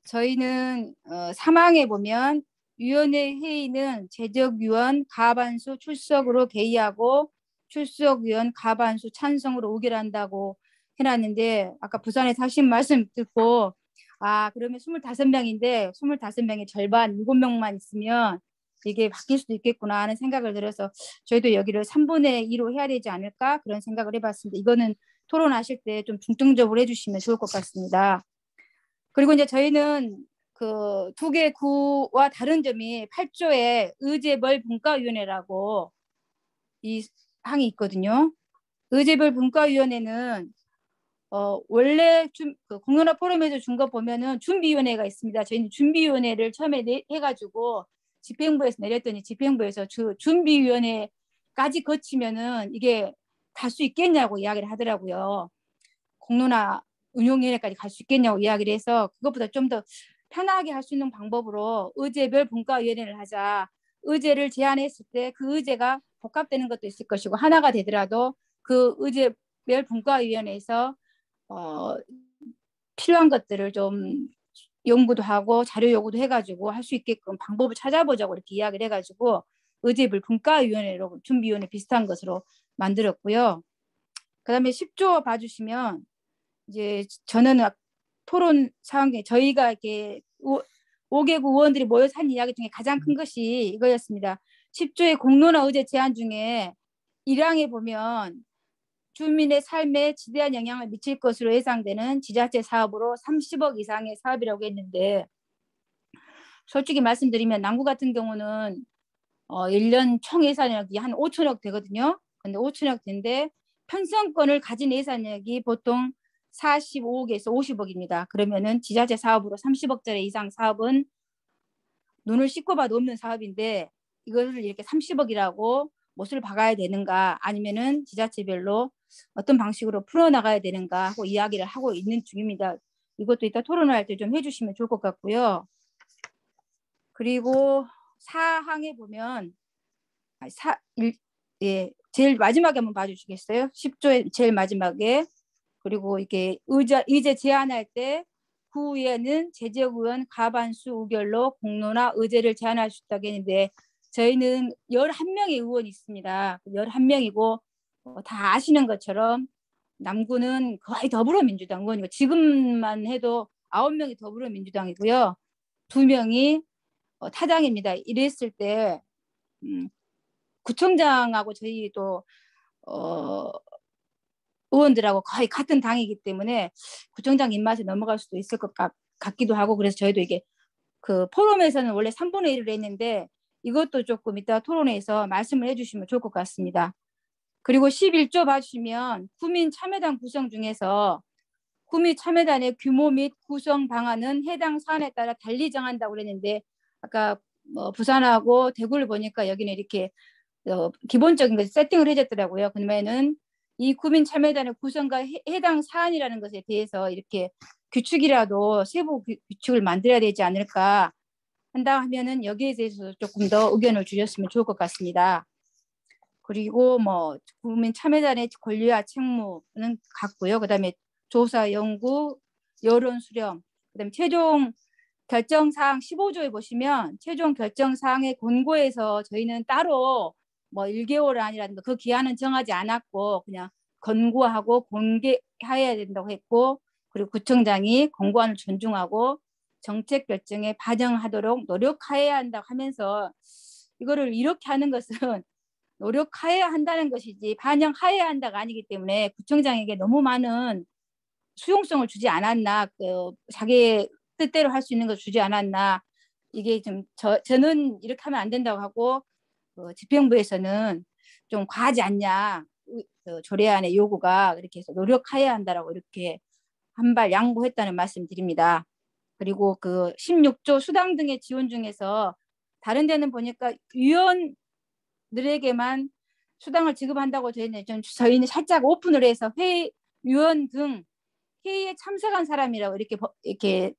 저희는 3항에 보면 위원회 회의는 재적위원 과반수 출석으로 개의하고 출석위원 과반수 찬성으로 의결한다고 해놨는데, 아까 부산에서 하신 말씀 듣고 그러면 25명인데 25명의 절반 7명만 있으면 이게 바뀔 수도 있겠구나 하는 생각을 들어서 저희도 여기를 3분의 2로 해야 되지 않을까 그런 생각을 해봤습니다. 이거는 토론하실 때 좀 중점적으로 해주시면 좋을 것 같습니다. 그리고 이제 저희는 그 2개 구와 다른 점이 8조에 의제별 분과위원회라고 이 항이 있거든요. 의제별 분과위원회는 원래 그 공론화 포럼에서 준 거 보면은 준비위원회가 있습니다. 저희는 준비위원회를 처음에 해가지고 집행부에서 내렸더니 집행부에서 준비위원회까지 거치면은 이게 갈 수 있겠냐고 이야기를 하더라고요. 공론화 운용위원회까지 갈 수 있겠냐고 이야기를 해서 그것보다 좀 더 편하게 할 수 있는 방법으로 의제별 분과위원회를 하자. 의제를 제안했을 때 그 의제가 복합되는 것도 있을 것이고 하나가 되더라도 그 의제별 분과위원회에서 필요한 것들을 좀 연구도 하고 자료 요구도 해가지고 할 수 있게끔 방법을 찾아보자고 이렇게 이야기를 해가지고 의제별 분과위원회로 준비위원회 비슷한 것으로 만들었고요. 그 다음에 10조 봐주시면 이제 저는 토론 상황에 저희가 이렇게 5개국 의원들이 모여서 한 이야기 중에 가장 큰 것이 이거였습니다. 10조의 공론화 의제 제안 중에 1항에 보면 주민의 삶에 지대한 영향을 미칠 것으로 예상되는 지자체 사업으로 30억 이상의 사업이라고 했는데 솔직히 말씀드리면 남구 같은 경우는 1년 총 예산력이 한 5천억 되거든요. 근데 5천억 된데 편성권을 가진 예산력이 보통 45억에서 50억입니다. 그러면은 지자체 사업으로 30억짜리 이상 사업은 눈을 씻고 봐도 없는 사업인데 이거를 이렇게 30억이라고 못을 박아야 되는가 아니면은 지자체별로 어떤 방식으로 풀어나가야 되는가 하고 이야기를 하고 있는 중입니다. 이것도 이따 토론을 할 때 좀 해주시면 좋을 것 같고요. 그리고 4항에 보면 제일 마지막에 한번 봐주시겠어요? 10조의 제일 마지막에 그리고 이게 의제 제안할 때 구의회는 재적의원 과반수 의결로 공론화 의제를 제안할 수 있다고 했는데 저희는 11명의 의원이 있습니다. 11명이고 다 아시는 것처럼 남구는 거의 더불어민주당 의원이고 지금만 해도 9명이 더불어민주당이고요. 2명이 타당입니다. 이랬을 때 구청장하고 저희도 의원들하고 거의 같은 당이기 때문에 구청장 입맛에 넘어갈 수도 있을 것 같기도 하고 그래서 저희도 이게 그 포럼에서는 원래 3분의 1을 했는데 이것도 조금 이따 토론회에서 말씀을 해주시면 좋을 것 같습니다. 그리고 11조 봐주시면 구민 참여단 구성 중에서 구민 참여단의 규모 및 구성 방안은 해당 사안에 따라 달리 정한다고 그랬는데 아까 부산하고 대구를 보니까 여기는 이렇게 기본적인 것을 세팅을 해줬더라고요. 그러면은 이 구민 참여단의 구성과 해당 사안이라는 것에 대해서 이렇게 규칙이라도 세부 규칙을 만들어야 되지 않을까 한다 하면은 여기에 대해서 조금 더 의견을 주셨으면 좋을 것 같습니다. 그리고 구민 참여단의 권리와 책무는 같고요. 그다음에 조사, 연구, 여론 수렴, 그다음에 최종 결정사항 15조에 보시면 최종 결정사항의 권고에서 저희는 따로 1개월 안이라든가 그 기한은 정하지 않았고 그냥 권고하고 공개해야 된다고 했고 그리고 구청장이 권고안을 존중하고 정책 결정에 반영하도록 노력해야 한다고 하면서 이거를 이렇게 하는 것은 노력해야 한다는 것이지 반영해야 한다가 아니기 때문에 구청장에게 너무 많은 수용성을 주지 않았나 자기의 뜻대로 할 수 있는 것을 주지 않았나 이게 좀 저는 이렇게 하면 안 된다고 하고 집행부에서는 좀 과하지 않냐 조례안의 요구가 이렇게 해서 노력해야 한다라고 이렇게 한 발 양보했다는 말씀 드립니다. 그리고 그 16조 수당 등의 지원 중에서 다른 데는 보니까 위원들에게만 수당을 지급한다고 되어 있는데 저희는 살짝 오픈을 해서 위원 등 회의에 참석한 사람이라고 이렇게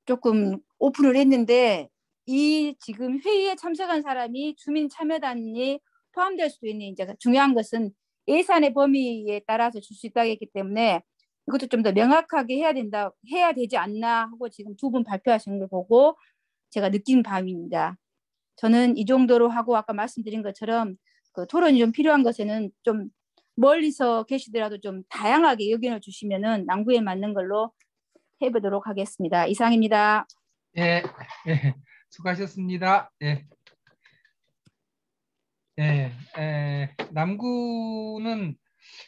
조금 오픈을 했는데 이 지금 회의에 참석한 사람이 주민 참여단이 포함될 수도 있는 이제 중요한 것은 예산의 범위에 따라서 줄 수 있다고 했기 때문에 이것도 좀 더 명확하게 해야 되지 않나 하고 지금 두 분 발표하신 걸 보고 제가 느낀 바입니다. 저는 이 정도로 하고 아까 말씀드린 것처럼 그 토론이 좀 필요한 것에는 좀 멀리서 계시더라도 좀 다양하게 의견을 주시면은 남구에 맞는 걸로 해보도록 하겠습니다. 이상입니다. 예, 예, 수고하셨습니다. 예. 예, 남구는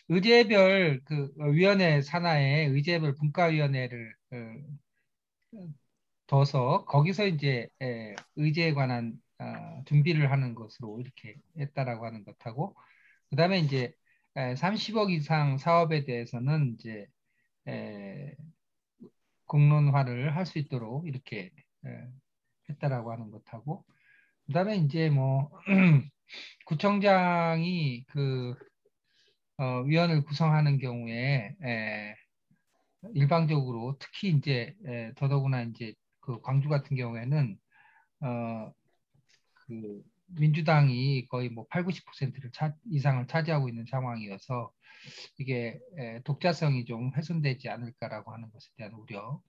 의제별 그 위원회 산하에 의제별 분과위원회를 둬서 거기서 이제 의제에 관한 준비를 하는 것으로 이렇게 했다라고 하는 것하고, 그다음에 이제 30억 이상 사업에 대해서는 이제 공론화를 할 수 있도록 이렇게 했다라고 하는 것하고, 그다음에 이제 뭐 구청장이 그 위원을 구성하는 경우에 일방적으로 특히 이제 더더구나 이제 그 광주 같은 경우에는 그 민주당이 거의 뭐 8, 90%를 이상을 차지하고 있는 상황이어서 이게 독자성이 좀 훼손되지 않을까라고 하는 것에 대한 우려,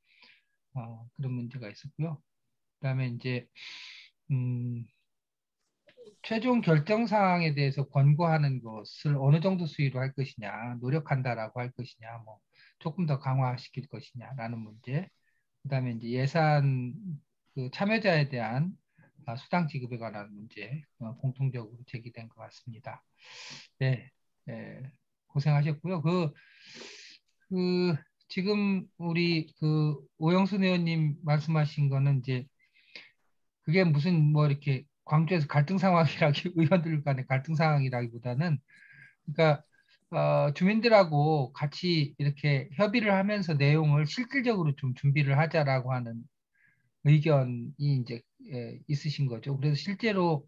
그런 문제가 있었고요. 그다음에 이제 최종 결정 사항에 대해서 권고하는 것을 어느 정도 수위로 할 것이냐, 노력한다라고 할 것이냐, 뭐 조금 더 강화시킬 것이냐라는 문제. 그다음에 이제 예산 그 참여자에 대한 수당 지급에 관한 문제 공통적으로 제기된 것 같습니다. 네, 고생하셨고요. 그 지금 우리 그 오영순 의원님 말씀하신 거는 이제 그게 무슨 뭐 이렇게 광주에서 갈등 상황이라기 의원들 간의 갈등 상황이라기보다는, 그러니까 주민들하고 같이 이렇게 협의를 하면서 내용을 실질적으로 좀 준비를 하자라고 하는 의견이 이제 있으신 거죠. 그래서 실제로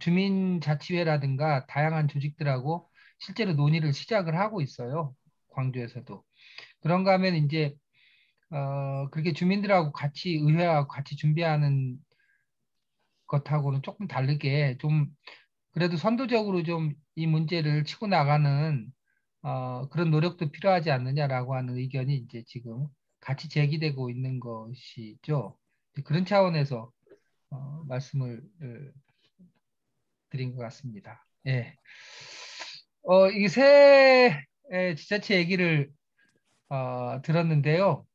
주민자치회라든가 다양한 조직들하고 실제로 논의를 시작을 하고 있어요. 광주에서도. 그런가 하면 이제 그렇게 주민들하고 같이 의회하고 같이 준비하는 것하고는 조금 다르게 좀 그래도 선도적으로 좀 이 문제를 치고 나가는 그런 노력도 필요하지 않느냐라고 하는 의견이 이제 지금 같이 제기되고 있는 것이죠. 그런 차원에서 말씀을 드린 것 같습니다. 예. 이 새 지자체 얘기를 들었는데요.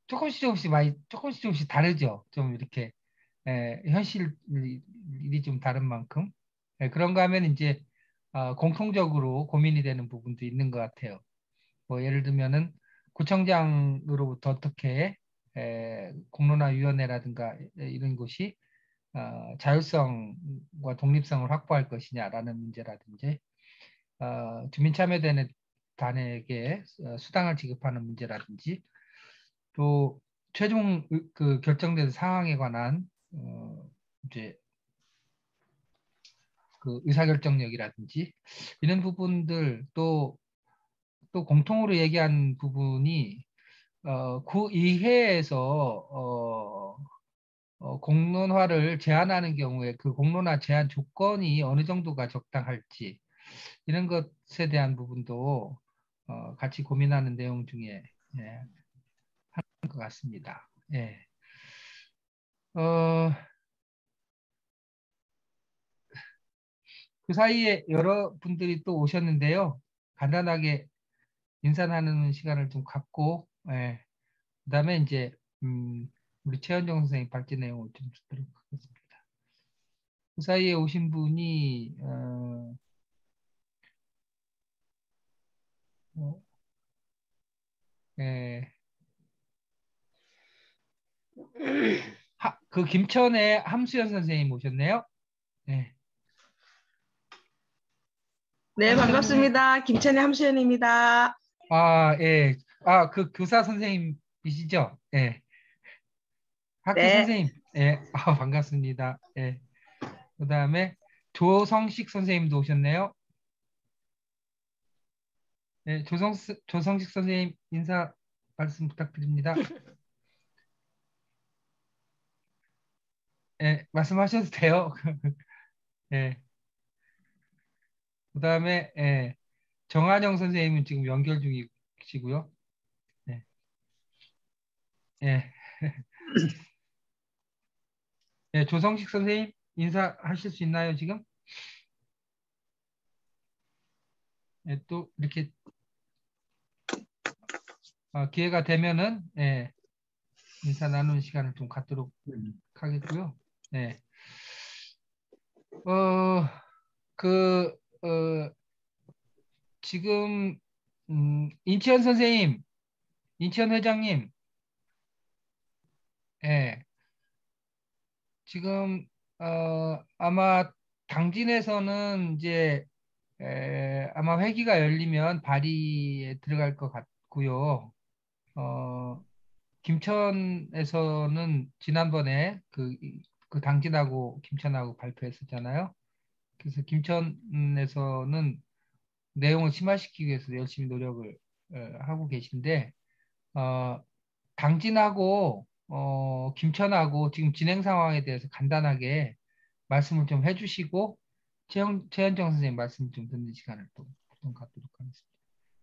조금씩 다르죠. 좀 이렇게 현실이 좀 다른 만큼 그런가 하면 이제 공통적으로 고민이 되는 부분도 있는 것 같아요. 뭐 예를 들면은 구청장으로부터 어떻게 공론화위원회라든가 이런 곳이 자율성과 독립성을 확보할 것이냐라는 문제라든지 주민참여단에게 수당을 지급하는 문제라든지 또 최종 그 결정된 상황에 관한 이제 그 의사결정력이라든지 이런 부분들 또 공통으로 얘기한 부분이 그 이해에서 공론화를 제한하는 경우에 그 공론화 제한 조건이 어느 정도가 적당할지 이런 것에 대한 부분도 같이 고민하는 내용 중에 하는 것 같습니다. 예. 그 사이에 여러분들이 또 오셨는데요. 간단하게 인사 나누는 시간을 좀 갖고, 그다음에 이제 우리 최현정 선생님 발제 내용을 좀 듣도록 하겠습니다. 그 사이에 오신 분이 그 김천의 함수연 선생님 오셨네요. 네. 네, 반갑습니다. 김천의 함수연입니다. 예. 그 교사 선생님이시죠? 예. 학교 네. 선생님. 예. 반갑습니다. 예. 그다음에 조성식 선생님도 오셨네요. 네, 조성식 선생님 인사 말씀 부탁드립니다. 예, 말씀하셔도 돼요. 예. 그다음에 정한영 선생님은 지금 연결 중이시고요. 예. 예. 예, 조성식 선생님 인사하실 수 있나요, 지금? 예, 또 이렇게 기회가 되면은 예, 인사 나누는 시간을 좀 갖도록 하겠고요. 네. 지금 인치현 선생님, 인치현 회장님, 예, 지금 아마 당진에서는 이제 아마 회기가 열리면 발의에 들어갈 것 같고요. 김천에서는 지난번에 그 당진하고 김천하고 발표했었잖아요. 그래서 김천에서는 내용을 심화시키기 위해서 열심히 노력을 하고 계신데 당진하고 김천하고 지금 진행 상황에 대해서 간단하게 말씀을 좀 해주시고 최현정 선생님 말씀 좀 듣는 시간을 또 갖도록 하겠습니다.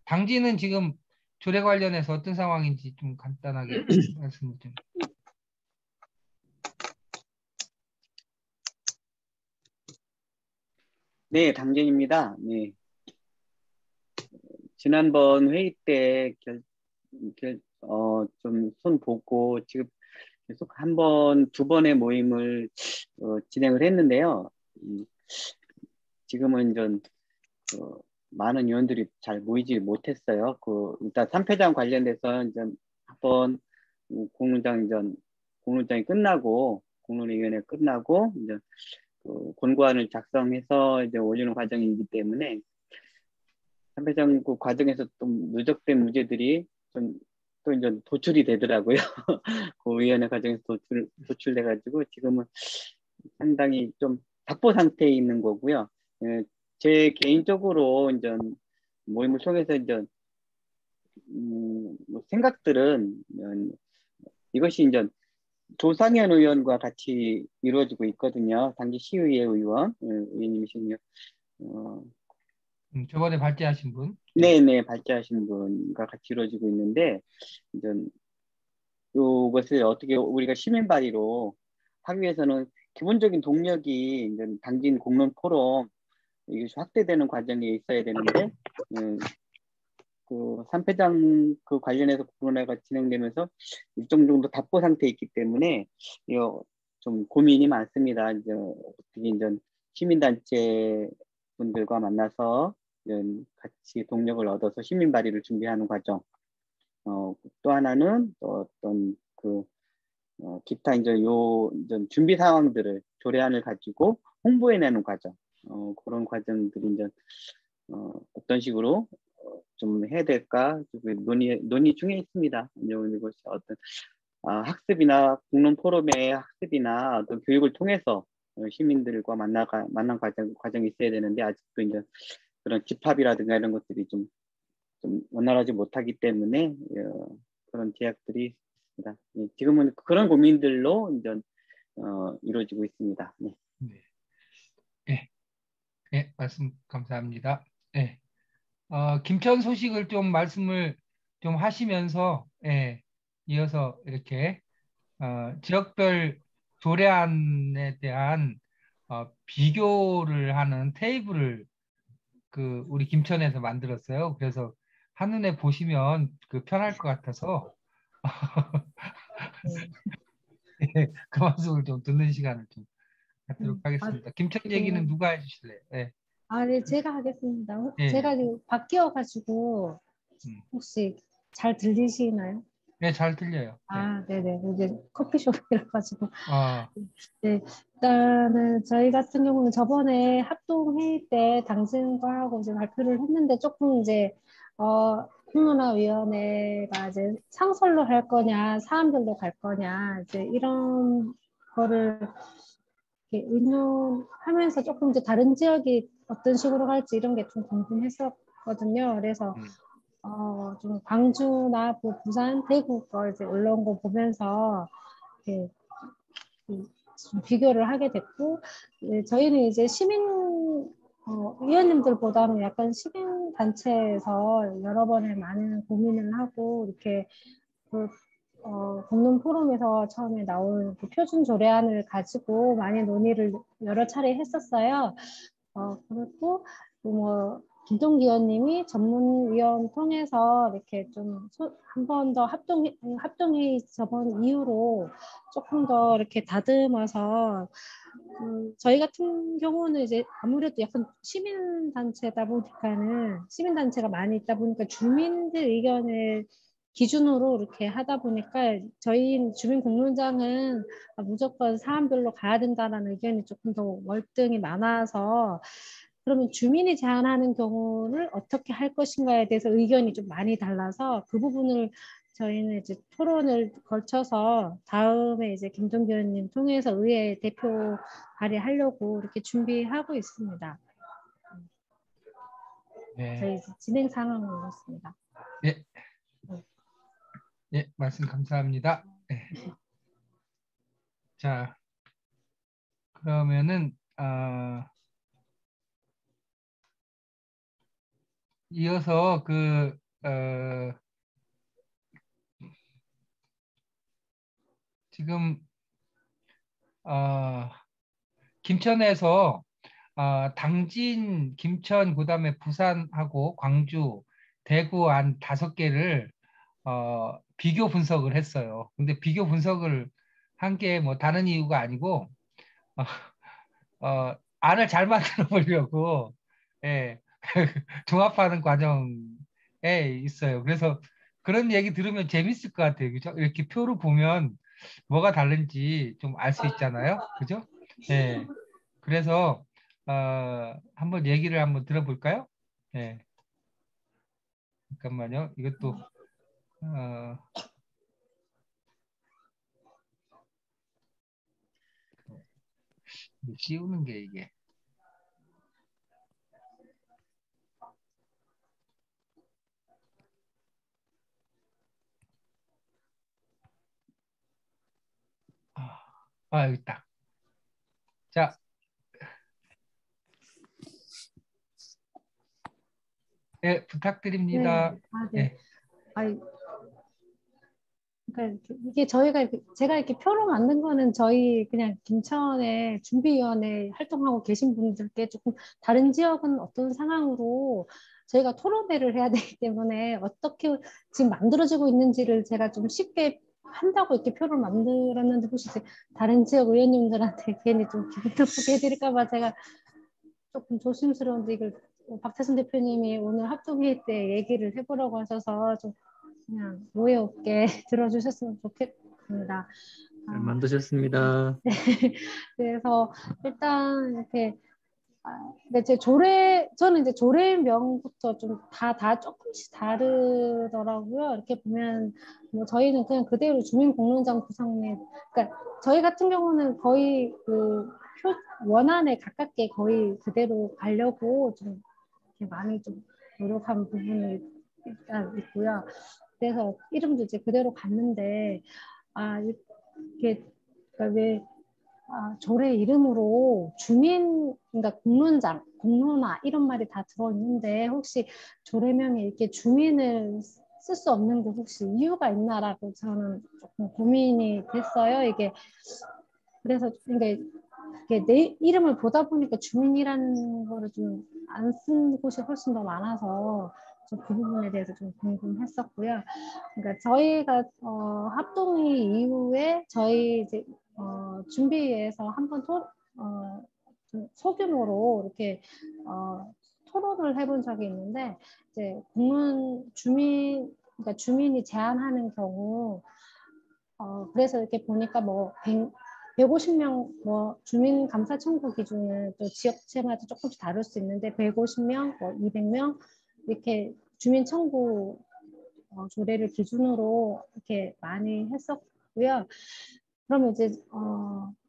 당진은 지금 조례 관련해서 어떤 상황인지 좀 간단하게 말씀을 좀. 네, 당진입니다. 네. 지난번 회의 때 좀 손 보고 지금 계속 두 번의 모임을 진행을 했는데요. 지금은 좀 많은 위원들이 잘 모이지 못했어요. 일단 3패장 관련돼서 이제 한번 공론장이 끝나고 공론위원회 끝나고 이제 권고안을 작성해서 이제 올리는 과정이기 때문에 3패장 그 과정에서 좀 누적된 문제들이 또 이제 도출이 되더라고요. 그 위원회 과정에서 도출돼가지고 지금은 상당히 좀 답보 상태에 있는 거고요. 제 개인적으로 이제 모임을 통해서 이제 생각들은 이것이 이제 조상현 의원과 같이 이루어지고 있거든요. 당시 시의회 의원님이시군요. 저번에 발제하신 분? 네네, 발제하신 분과 같이 이루어지고 있는데, 이제 이것을 어떻게 우리가 시민 발의로 하기 위해서는 기본적인 동력이 이제 당진 공론 포럼 이것이 확대되는 과정에 있어야 되는데, 그 3패장 그 관련해서 공론회가 진행되면서 일정 정도 답보 상태에 있기 때문에 좀 고민이 많습니다. 이제 시민단체 분들과 만나서 같이 동력을 얻어서 시민 발의를 준비하는 과정. 또 하나는 어떤 기타 이제 준비 상황들을 조례안을 가지고 홍보해내는 과정. 그런 과정들이 이제 어떤 식으로 좀 해야 될까 논의 중에 있습니다. 이것이 어떤 학습이나 공론 포럼의 학습이나 어떤 교육을 통해서 시민들과 만난 과정이 있어야 되는데 아직도 이제 그런 집합이라든가 이런 것들이 좀 원활하지 못하기 때문에 그런 제약들이 있습니다. 지금은 그런 고민들로 이제 이루어지고 있습니다. 네. 네, 말씀 감사합니다. 네. 김천 소식을 좀 말씀을 좀 하시면서 이어서 이렇게 지역별 조례안에 대한 비교를 하는 테이블을 우리 김천에서 만들었어요. 그래서 한눈에 보시면 편할 것 같아서 그 말씀을 좀 듣는 시간을 좀 갖도록 하겠습니다. 김천 얘기는 누가 해주실래요? 네. 네, 제가 하겠습니다. 제가 바뀌어가지고 혹시 잘 들리시나요? 네, 잘 들려요. 네네. 이제 커피숍이라 가지고. 네, 일단은 저희 같은 경우는 저번에 합동회의 때 당진과하고 이제 발표를 했는데 조금 이제 공론화위원회가 이제 상설로 할 거냐, 사안별로 갈 거냐, 이제 이런 거를 의논하면서 조금 이제 다른 지역이 어떤 식으로 갈지 이런 게 좀 궁금했었거든요. 그래서 좀 광주나 부산, 대구 거 이제 올라온 거 보면서 이렇게 좀 비교를 하게 됐고, 저희는 이제 위원님들보다는 약간 시민 단체에서 여러 번에 많은 고민을 하고 이렇게 공론 포럼에서 처음에 나온 표준 조례안을 가지고 많이 논의를 여러 차례 했었어요. 그리고 김동기 의원님이 전문위원 통해서 이렇게 좀 한 번 더 합동회의 저번 이후로 조금 더 이렇게 다듬어서 저희 같은 경우는 이제 아무래도 약간 시민단체다 보니까는 시민단체가 많이 있다 보니까 주민들 의견을 기준으로 이렇게 하다 보니까 저희 주민공론장은 무조건 사안별로 가야 된다는 의견이 조금 더 월등히 많아서 그러면 주민이 제안하는 경우를 어떻게 할 것인가에 대해서 의견이 좀 많이 달라서 그 부분을 저희는 이제 토론을 거쳐서 다음에 이제 김동기 의원님 통해서 의회 대표 발의하려고 이렇게 준비하고 있습니다. 네. 저희 진행 상황은 이렇습니다. 네. 네, 말씀 감사합니다. 네. 자, 그러면은 이어서 지금 김천에서 당진, 김천, 그다음에 부산하고 광주, 대구 한 5개를 비교 분석을 했어요. 근데 비교 분석을 한 게 뭐 다른 이유가 아니고 안을 잘 만들어 보려고 예, 종합하는 과정에 있어요. 그래서 그런 얘기 들으면 재밌을 것 같아요. 그죠? 이렇게 표를 보면 뭐가 다른지 좀 알 수 있잖아요. 그죠? 예. 그래서 한번 얘기를 한번 들어볼까요? 예. 잠깐만요. 이것도 씌우는 게 이게. 여기 있다. 자. 네, 부탁드립니다. 네. 네. 그러니까 이게 제가 이렇게 표로 만든 거는 저희 그냥 김천에 준비위원회 활동하고 계신 분들께 조금 다른 지역은 어떤 상황으로 저희가 토론회를 해야 되기 때문에 어떻게 지금 만들어지고 있는지를 제가 좀 쉽게 한다고 이렇게 표를 만들었는데 혹시 다른 지역 의원님들한테 괜히 좀 기분 나쁘게 해드릴까 봐 제가 조금 조심스러운데 이걸 박태선 대표님이 오늘 합동회의 때 얘기를 해보라고 하셔서 좀 그냥 오해 없게 들어주셨으면 좋겠습니다. 잘 만드셨습니다. 네. 그래서 일단 이렇게 근데 저는 이제 조례명부터 좀 다 조금씩 다르더라고요. 이렇게 보면 뭐 저희는 그냥 그대로 주민공론장 구성에 그러니까 저희 같은 경우는 거의 그 원안에 가깝게 거의 그대로 가려고 좀 이렇게 많이 좀 노력한 부분이 일단 있고요. 그래서 이름도 이제 그대로 갔는데 이렇게 그러니까 왜 조례 이름으로 그러니까 공론화 이런 말이 다 들어있는데 혹시 조례명에 이렇게 주민을 쓸 수 없는 게 혹시 이유가 있나라고 저는 조금 고민이 됐어요. 이게 그래서 이게 내 이름을 보다 보니까 주민이라는 거를 좀 안 쓴 곳이 훨씬 더 많아서 좀 그 부분에 대해서 좀 궁금했었고요. 그러니까 저희가 합동회 이후에 저희 이제 준비위에서 한번 좀 소규모로 이렇게 토론을 해본 적이 있는데 이제 그러니까 주민이 제안하는 경우 그래서 이렇게 보니까 뭐 150명 뭐 주민 감사 청구 기준은 또 지역체마다 조금씩 다를 수 있는데 150명, 뭐 200명 이렇게 주민 청구 조례를 기준으로 이렇게 많이 했었고요. 그러면 이제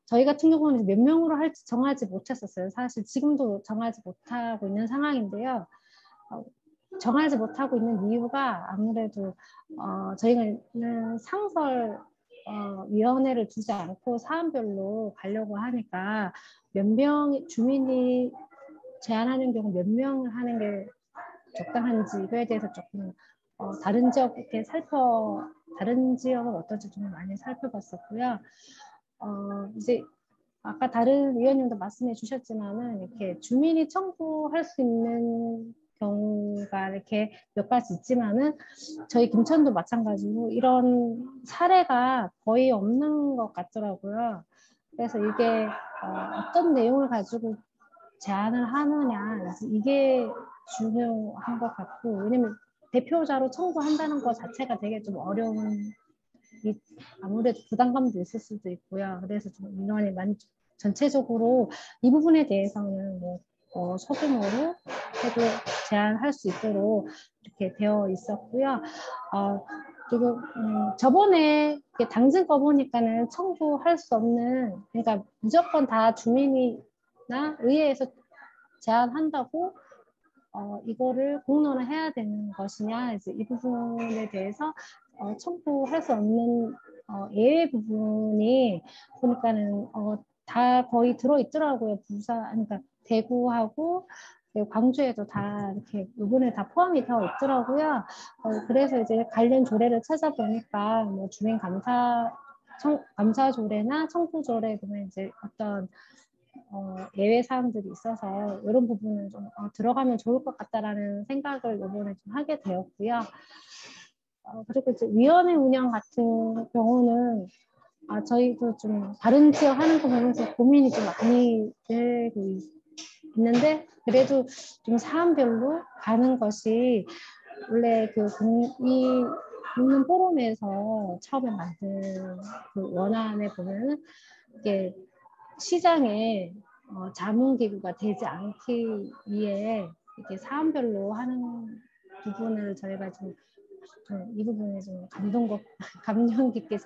저희 같은 경우는 몇 명으로 할지 정하지 못했었어요. 사실 지금도 정하지 못하고 있는 상황인데요. 정하지 못하고 있는 이유가 아무래도 저희는 상설 위원회를 두지 않고 사안별로 가려고 하니까 주민이 제안하는 경우 몇 명을 하는 게 적당한지 이거에 대해서 조금 다른 지역은 어떤지 좀 많이 살펴봤었고요. 이제 아까 다른 위원님도 말씀해 주셨지만은 이렇게 주민이 청구할 수 있는 경우가 이렇게 몇 가지 있지만은 저희 김천도 마찬가지로 이런 사례가 거의 없는 것 같더라고요. 그래서 이게 어떤 내용을 가지고 제안을 하느냐 이게 중요한 것 같고, 왜냐면 대표자로 청구한다는 것 자체가 되게 좀 어려운, 아무래도 부담감도 있을 수도 있고요. 그래서 좀 인원이 전체적으로 이 부분에 대해서는 소규모로 해도 제한할 수 있도록 이렇게 되어 있었고요. 그리고 저번에 당진 거 보니까는 청구할 수 없는, 그러니까 무조건 다 주민이나 의회에서 제한한다고 이거를 공론화해야 되는 것이냐, 이제 이 부분에 대해서 청구할 수 없는 예외 부분이 보니까는 다 거의 들어 있더라고요. 그러니까 대구하고 광주에도 다 이렇게 부분에 다 포함이 되어 있더라고요. 그래서 이제 관련 조례를 찾아보니까 뭐 주민 감사 조례나 청구 조례 보면 이제 어떤 예외 사항들이 있어서 이런 부분은 좀 들어가면 좋을 것 같다라는 생각을 이번에 좀 하게 되었고요. 그리고 이제 위원회 운영 같은 경우는 저희도 좀 다른 지역 하는 거 보면서 고민이 좀 많이 되고 있는데, 그래도 좀 사안별로 가는 것이 원래 이 국민 포럼에서 처음에 만든 그 원안에 보면은 이게 시장에 자문기구가 되지 않기 위해 이렇게 사안별로 하는 부분을 저희가 좀 이 부분에 좀 감명 깊게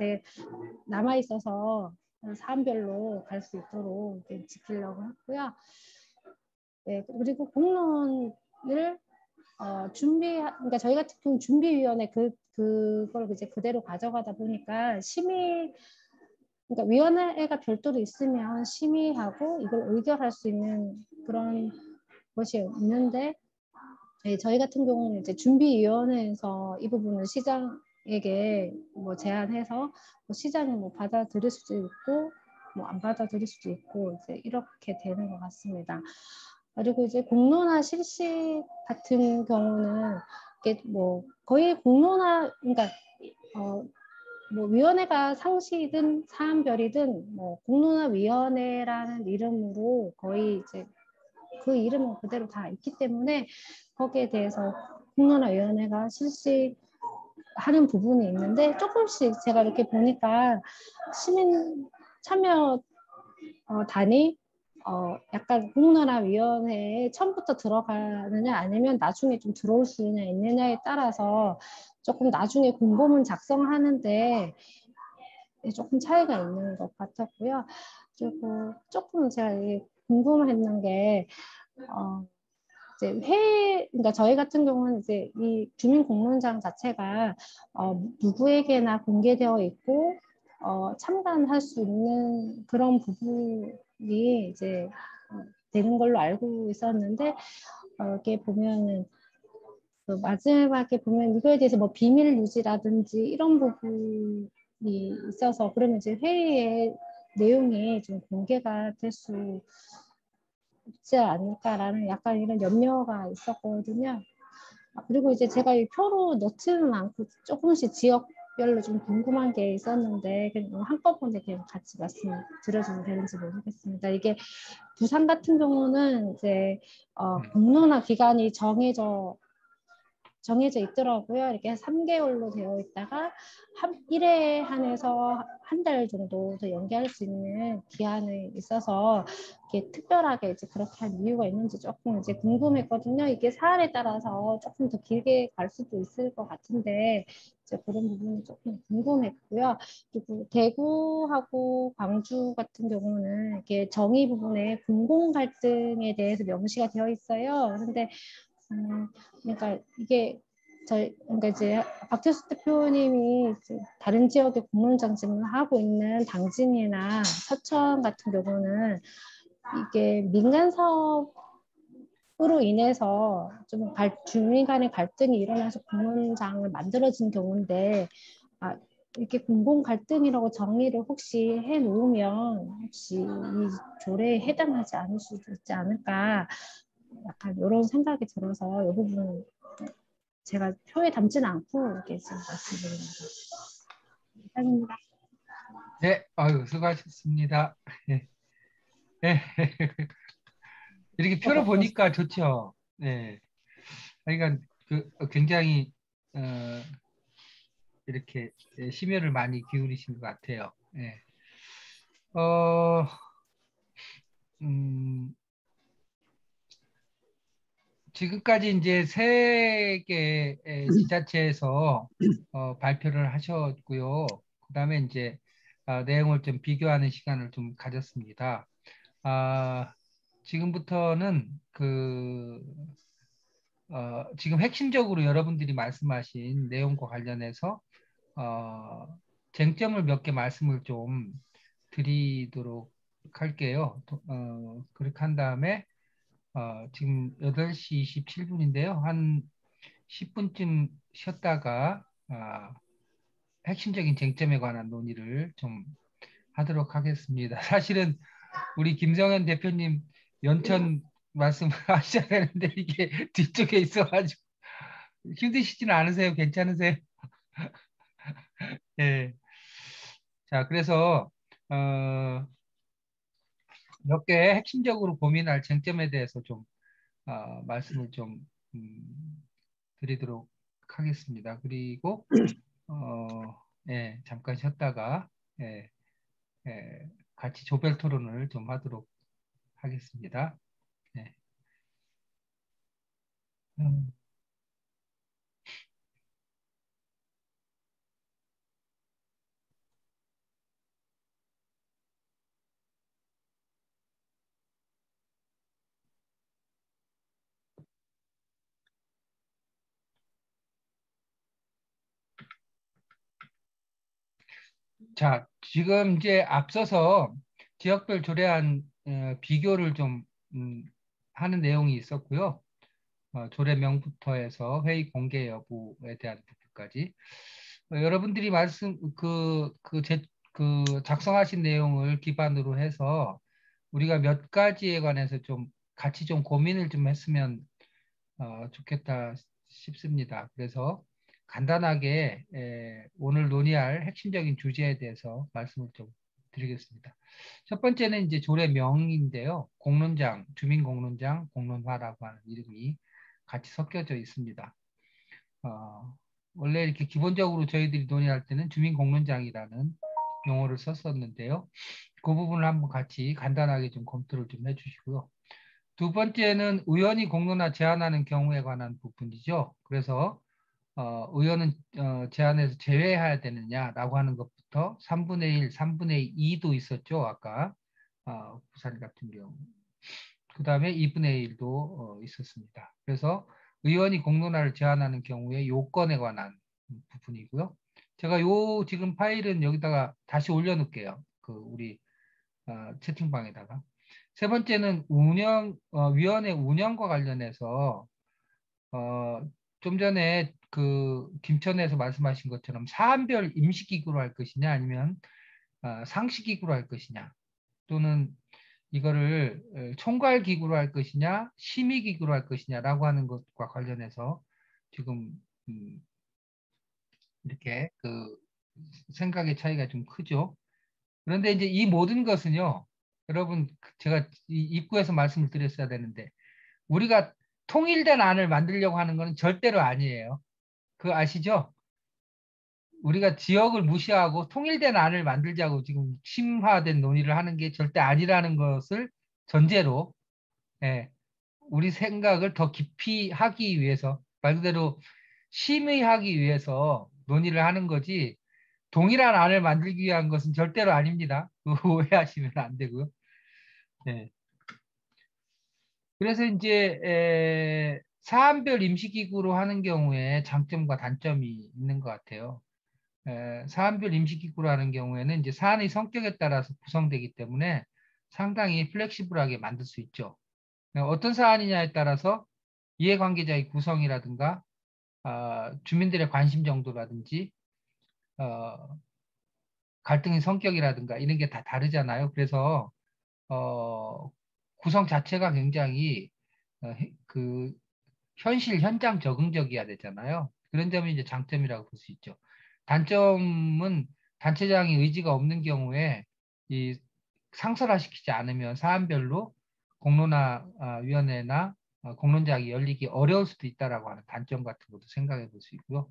남아 있어서 사안별로 갈 수 있도록 지키려고 했고요. 네, 그리고 공론을 그러니까 저희 같은 경우 준비위원회 그걸 이제 그대로 가져가다 보니까 그러니까 위원회가 별도로 있으면 심의하고 이걸 의결할 수 있는 그런 것이 있는데, 저희 같은 경우는 이제 준비위원회에서 이 부분을 시장에게 제안해서 시장이 받아들일 수도 있고 안 받아들일 수도 있고 이제 이렇게 되는 것 같습니다. 그리고 이제 공론화 실시 같은 경우는 이게 거의 공론화, 그러니까 위원회가 상시든 사안별이든 공론화위원회라는 이름으로 거의 이제 그 이름은 그대로 다 있기 때문에 거기에 대해서 공론화위원회가 실시하는 부분이 있는데, 조금씩 제가 이렇게 보니까 시민 참여 단위 약간 공론화위원회에 처음부터 들어가느냐 아니면 나중에 좀 들어올 수 있느냐에 따라서 조금 나중에 공고문 작성하는데 조금 차이가 있는 것 같았고요. 그리고 조금 제가 궁금했는 게 이제 그러니까 저희 같은 경우는 이제 이 주민공론장 자체가 누구에게나 공개되어 있고 참관할 수 있는 그런 부분이 이제 되는 걸로 알고 있었는데, 이렇게 보면은 마지막에 보면 이거에 대해서 비밀 유지라든지 이런 부분이 있어서, 그러면 이제 회의의 내용이 좀 공개가 될 수 있지 않을까라는 약간 이런 염려가 있었거든요. 그리고 이제 제가 이 표로 넣지는 않고 조금씩 지역별로 좀 궁금한 게 있었는데 그냥 한꺼번에 그냥 같이 말씀 드려줘도 되는지 모르겠습니다. 이게 부산 같은 경우는 이제 공론화 기간이 정해져 있더라고요. 이렇게 3개월로 되어 있다가 1회에 한해서 한 달 정도 더 연기할 수 있는 기한이 있어서 이렇게 특별하게 이제 그렇게 한 이유가 있는지 조금 이제 궁금했거든요. 이게 사안에 따라서 조금 더 길게 갈 수도 있을 것 같은데 이제 그런 부분이 조금 궁금했고요. 그리고 대구하고 광주 같은 경우는 이렇게 정의 부분에 공공 갈등에 대해서 명시가 되어 있어요. 그런데 그러니까 이게 그러니까 이제 박태수 대표님이 이제 다른 지역의 공론장 질문하고 있는 당진이나 서천 같은 경우는 이게 민간 사업으로 인해서 좀 주민 간의 갈등이 일어나서 공론장을 만들어진 경우인데, 이렇게 공공 갈등이라고 정의를 혹시 해놓으면 혹시 이 조례에 해당하지 않을 수도 있지 않을까. 약간 이런 생각이 들어서 이 부분은 제가 표에 담지는 않고 이렇게 지금 말씀드립니다. 이상입니다. 네, 아유, 수고하셨습니다. 네. 네. 이렇게 표를 보니까 좋죠. 네. 그러니까 굉장히 이렇게 심혈을 많이 기울이신 것 같아요. 네. 지금까지 이제 3개 지자체에서 발표를 하셨고요. 그다음에 이제 내용을 좀 비교하는 시간을 좀 가졌습니다. 지금부터는 지금 핵심적으로 여러분들이 말씀하신 내용과 관련해서 쟁점을 몇 개 말씀을 좀 드리도록 할게요. 그렇게 한 다음에 지금 8시 27분인데요. 한 10분쯤 쉬었다가 핵심적인 쟁점에 관한 논의를 좀 하도록 하겠습니다. 사실은 우리 김성현 대표님 연천 말씀하셔야 되는데 이게 뒤쪽에 있어가지고 힘드시지는 않으세요? 괜찮으세요? 예. 자, 그래서 몇 개 핵심적으로 고민할 쟁점에 대해서 좀 말씀을 좀 드리도록 하겠습니다. 그리고 예, 잠깐 쉬었다가 예, 같이 조별 토론을 좀 하도록 하겠습니다. 네. 자, 지금 이제 앞서서 지역별 조례안 비교를 좀 하는 내용이 있었고요. 조례명부터 해서 회의 공개 여부에 대한 부분까지 여러분들이 작성하신 내용을 기반으로 해서 우리가 몇 가지에 관해서 좀 같이 좀 고민을 좀 했으면 좋겠다 싶습니다. 그래서 간단하게 오늘 논의할 핵심적인 주제에 대해서 말씀을 좀 드리겠습니다. 첫 번째는 이제 조례명인데요. 공론장, 주민공론장, 공론화라고 하는 이름이 같이 섞여져 있습니다. 원래 이렇게 기본적으로 저희들이 논의할 때는 주민공론장이라는 용어를 썼었는데요. 그 부분을 한번 같이 간단하게 좀 검토를 좀 해주시고요. 두 번째는 의원이 공론화 제한하는 경우에 관한 부분이죠. 그래서 의원은 제한에서 제외해야 되느냐라고 하는 것부터 3분의 1, 3분의 2도 있었죠. 아까 부산 같은 경우. 그 다음에 2분의 1도 있었습니다. 그래서 의원이 공론화를 제한하는 경우에 요건에 관한 부분이고요. 제가 요 지금 파일은 여기다가 다시 올려놓을게요. 우리 채팅방에다가. 세 번째는 위원회 운영과 관련해서 좀 전에 김천에서 말씀하신 것처럼 사안별 임시기구로 할 것이냐 아니면 상시기구로 할 것이냐 또는 이거를 총괄기구로 할 것이냐 심의기구로 할 것이냐라고 하는 것과 관련해서 지금 이렇게 생각의 차이가 좀 크죠. 그런데 이제 이 모든 것은요, 여러분 제가 입구에서 말씀을 드렸어야 되는데 우리가 통일된 안을 만들려고 하는 것은 절대로 아니에요. 그거 아시죠? 우리가 지역을 무시하고 통일된 안을 만들자고 지금 심화된 논의를 하는 게 절대 아니라는 것을 전제로 우리 생각을 더 깊이 하기 위해서 말 그대로 심의하기 위해서 논의를 하는 거지 동일한 안을 만들기 위한 것은 절대로 아닙니다. 오해하시면 안 되고요. 네. 그래서 이제 사안별 임시기구로 하는 경우에 장점과 단점이 있는 것 같아요. 사안별 임시기구로 하는 경우에는 이제 사안의 성격에 따라서 구성되기 때문에 상당히 플렉시블하게 만들 수 있죠. 어떤 사안이냐에 따라서 이해관계자의 구성이라든가 주민들의 관심 정도라든지 갈등의 성격이라든가 이런 게 다 다르잖아요. 그래서 구성 자체가 굉장히 그 현실 현장 적응적이어야 되잖아요. 그런 점이 이제 장점이라고 볼 수 있죠. 단점은 단체장이 의지가 없는 경우에 이 상설화시키지 않으면 사안별로 공론화위원회나 공론장이 열리기 어려울 수도 있다라고 하는 단점 같은 것도 생각해 볼 수 있고요.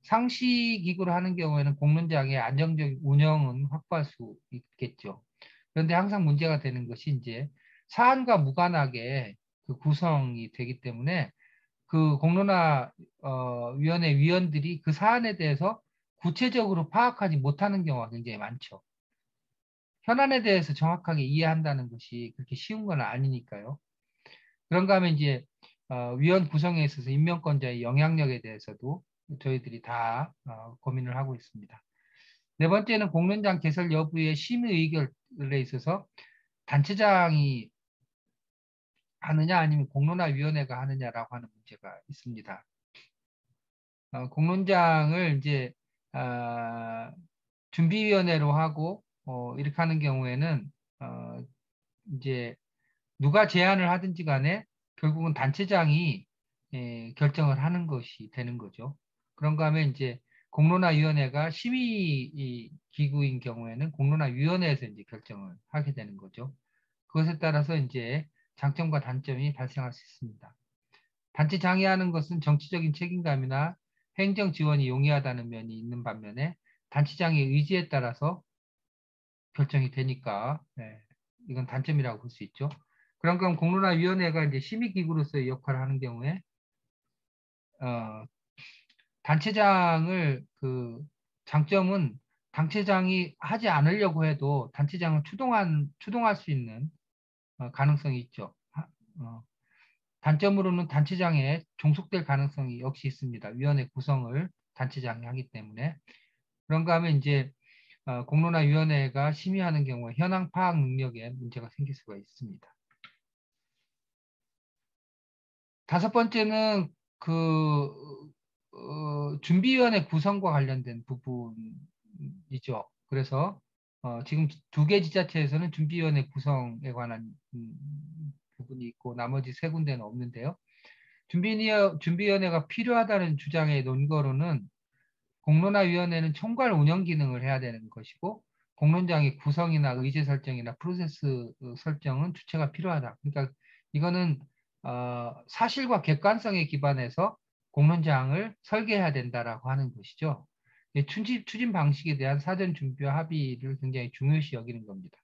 상시 기구를 하는 경우에는 공론장의 안정적인 운영은 확보할 수 있겠죠. 그런데 항상 문제가 되는 것이 이제 사안과 무관하게 그 구성이 되기 때문에 그 공론화 위원회 위원들이 그 사안에 대해서 구체적으로 파악하지 못하는 경우가 굉장히 많죠. 현안에 대해서 정확하게 이해한다는 것이 그렇게 쉬운 건 아니니까요. 그런가 하면 이제 위원 구성에 있어서 임명권자의 영향력에 대해서도 저희들이 다 고민을 하고 있습니다. 네 번째는 공론장 개설 여부의 심의 의결에 있어서 단체장이 하느냐 아니면 공론화위원회가 하느냐라고 하는 문제가 있습니다. 공론장을 이제 준비위원회로 하고 이렇게 하는 경우에는 이제 누가 제안을 하든지 간에 결국은 단체장이 결정을 하는 것이 되는 거죠. 그런가 하면 이제 공론화위원회가 심의 기구인 경우에는 공론화위원회에서 이제 결정을 하게 되는 거죠. 그것에 따라서 이제 장점과 단점이 발생할 수 있습니다. 단체장이 하는 것은 정치적인 책임감이나 행정 지원이 용이하다는 면이 있는 반면에 단체장의 의지에 따라서 결정이 되니까 이건 단점이라고 볼 수 있죠. 그런가 하면 공론화위원회가 이제 심의기구로서의 역할을 하는 경우에 단체장을 그 장점은 단체장이 하지 않으려고 해도 단체장을 추동할 수 있는 가능성이 있죠. 단점으로는 단체장에 종속될 가능성이 역시 있습니다. 위원회 구성을 단체장이 하기 때문에. 그런가 하면 이제 공론화위원회가 심의하는 경우에 현황 파악 능력에 문제가 생길 수가 있습니다. 다섯 번째는 준비위원회 구성과 관련된 부분이죠. 그래서 지금 두 개 지자체에서는 준비위원회 구성에 관한 부분이 있고 나머지 세 군데는 없는데요. 준비위원회가 필요하다는 주장의 논거로는 공론화위원회는 총괄 운영 기능을 해야 되는 것이고 공론장의 구성이나 의제 설정이나 프로세스 설정은 주체가 필요하다. 그러니까 이거는 사실과 객관성에 기반해서 공론장을 설계해야 된다라고 하는 것이죠. 추진 방식에 대한 사전 준비와 합의를 굉장히 중요시 여기는 겁니다.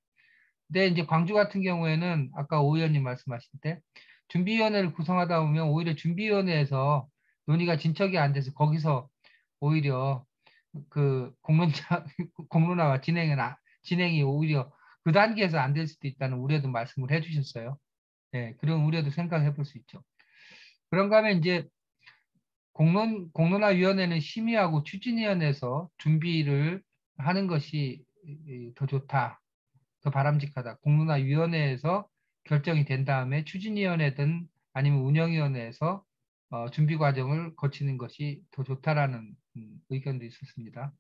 근데 이제 광주 같은 경우에는 아까 오 의원님 말씀하실 때 준비위원회를 구성하다 보면 오히려 준비위원회에서 논의가 진척이 안 돼서 거기서 오히려 그 공론화와 진행이 오히려 그 단계에서 안 될 수도 있다는 우려도 말씀을 해주셨어요. 네, 그런 우려도 생각해 볼 수 있죠. 그런가 하면 이제 공론화위원회는 심의하고 추진위원회에서 준비를 하는 것이 더 좋다, 더 바람직하다. 공론화위원회에서 결정이 된 다음에 추진위원회든 아니면 운영위원회에서 준비 과정을 거치는 것이 더 좋다라는 의견도 있었습니다.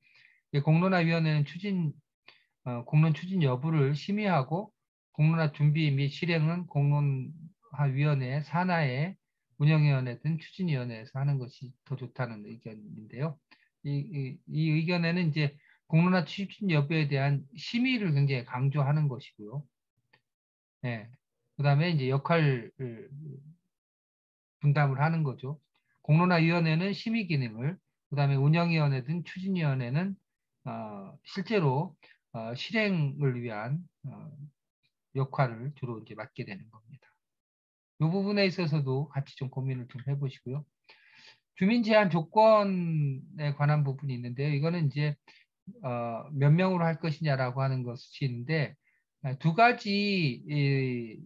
공론화위원회는 공론 추진 여부를 심의하고 공론화 준비 및 실행은 공론화위원회 산하의 운영위원회 등 추진위원회에서 하는 것이 더 좋다는 의견인데요. 이 의견에는 이제 공론화 추진 여부에 대한 심의를 굉장히 강조하는 것이고요. 네. 그 다음에 이제 역할 분담을 하는 거죠. 공론화위원회는 심의 기능을, 그 다음에 운영위원회 등 추진위원회는 실제로 실행을 위한 역할을 주로 이제 맡게 되는 겁니다. 이 부분에 있어서도 같이 좀 고민을 좀 해보시고요. 주민 제한 조건에 관한 부분이 있는데요. 이거는 이제 몇 명으로 할 것이냐라고 하는 것이 있는데 두 가지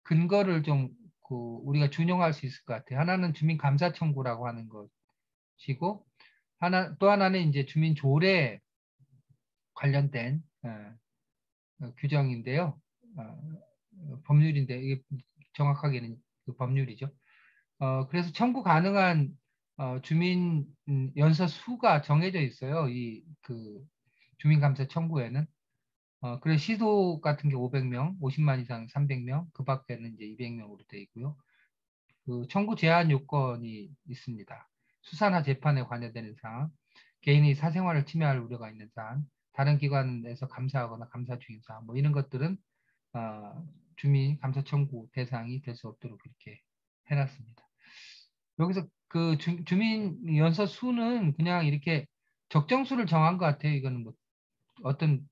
근거를 좀 우리가 준용할 수 있을 것 같아요. 하나는 주민 감사 청구라고 하는 것이고 또 하나는 이제 주민 조례 관련된 규정인데요. 법률인데 이게 정확하게는 그 법률이죠. 그래서 청구 가능한 주민 연서 수가 정해져 있어요. 그 주민감사 청구에는. 그래서 시도 같은 게 500명, 50만 이상 300명, 그 밖에는 이제 200명으로 되어 있고요. 그 청구 제한 요건이 있습니다. 수사나 재판에 관여되는 사항, 개인의 사생활을 침해할 우려가 있는 사항, 다른 기관에서 감사하거나 감사 중인 사항, 뭐 이런 것들은 주민 감사 청구 대상이 될 수 없도록 이렇게 해놨습니다. 여기서 그 주민 연서 수는 그냥 이렇게 적정수를 정한 것 같아요. 이거는 뭐 어떤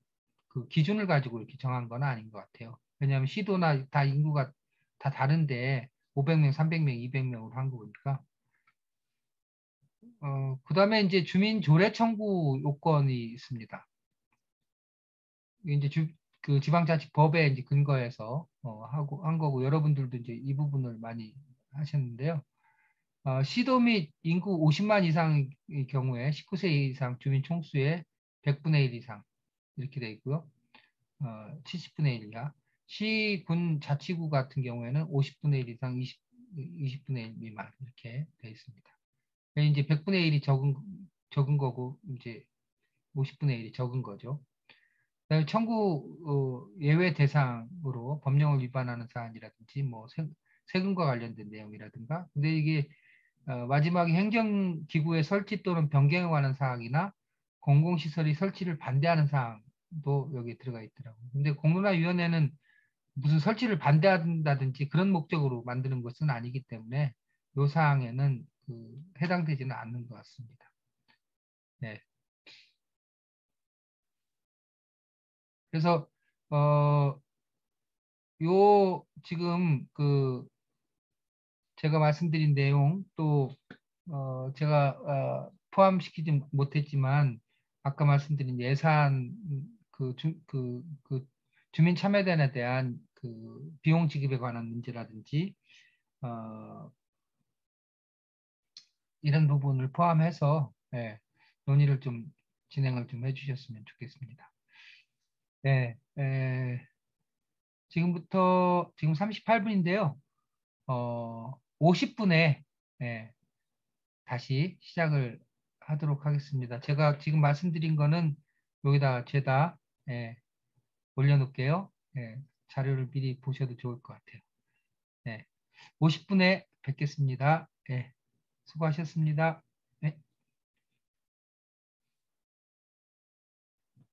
그 기준을 가지고 이렇게 정한 건 아닌 것 같아요. 왜냐하면 시도나 다 인구가 다 다른데 500명, 300명, 200명으로 한 거니까. 그 다음에 이제 주민 조례 청구 요건이 있습니다. 이제 그 지방자치법에 이제 근거해서 한 거고 여러분들도 이제 이 부분을 많이 하셨는데요. 시도 및 인구 50만 이상의 경우에 19세 이상 주민 총수의 100분의 1 이상 이렇게 돼 있고요. 70분의 1 이하. 시, 군, 자치구 같은 경우에는 50분의 1 이상 20분의 1 미만 이렇게 돼 있습니다. 이제 100분의 1이 적은 거고 이제 50분의 1이 적은 거죠. 청구 예외 대상으로 법령을 위반하는 사안이라든지 뭐 세금과 관련된 내용이라든가. 근데 이게 마지막에 행정기구의 설치 또는 변경에 관한 사항이나 공공시설의 설치를 반대하는 사항도 여기에 들어가 있더라고요. 근데 공론화위원회는 무슨 설치를 반대한다든지 그런 목적으로 만드는 것은 아니기 때문에 이 사항에는 해당되지는 않는 것 같습니다. 네. 그래서 지금 제가 말씀드린 내용 또 제가 포함시키지 못했지만 아까 말씀드린 예산 주민 참여단에 대한 비용 지급에 관한 문제라든지 이런 부분을 포함해서 논의를 좀 진행을 좀 해주셨으면 좋겠습니다. 네, 지금 38분인데요. 50분에 다시 시작을 하도록 하겠습니다. 제가 지금 말씀드린 거는 여기다 죄다 올려놓을게요. 자료를 미리 보셔도 좋을 것 같아요. 50분에 뵙겠습니다. 수고하셨습니다.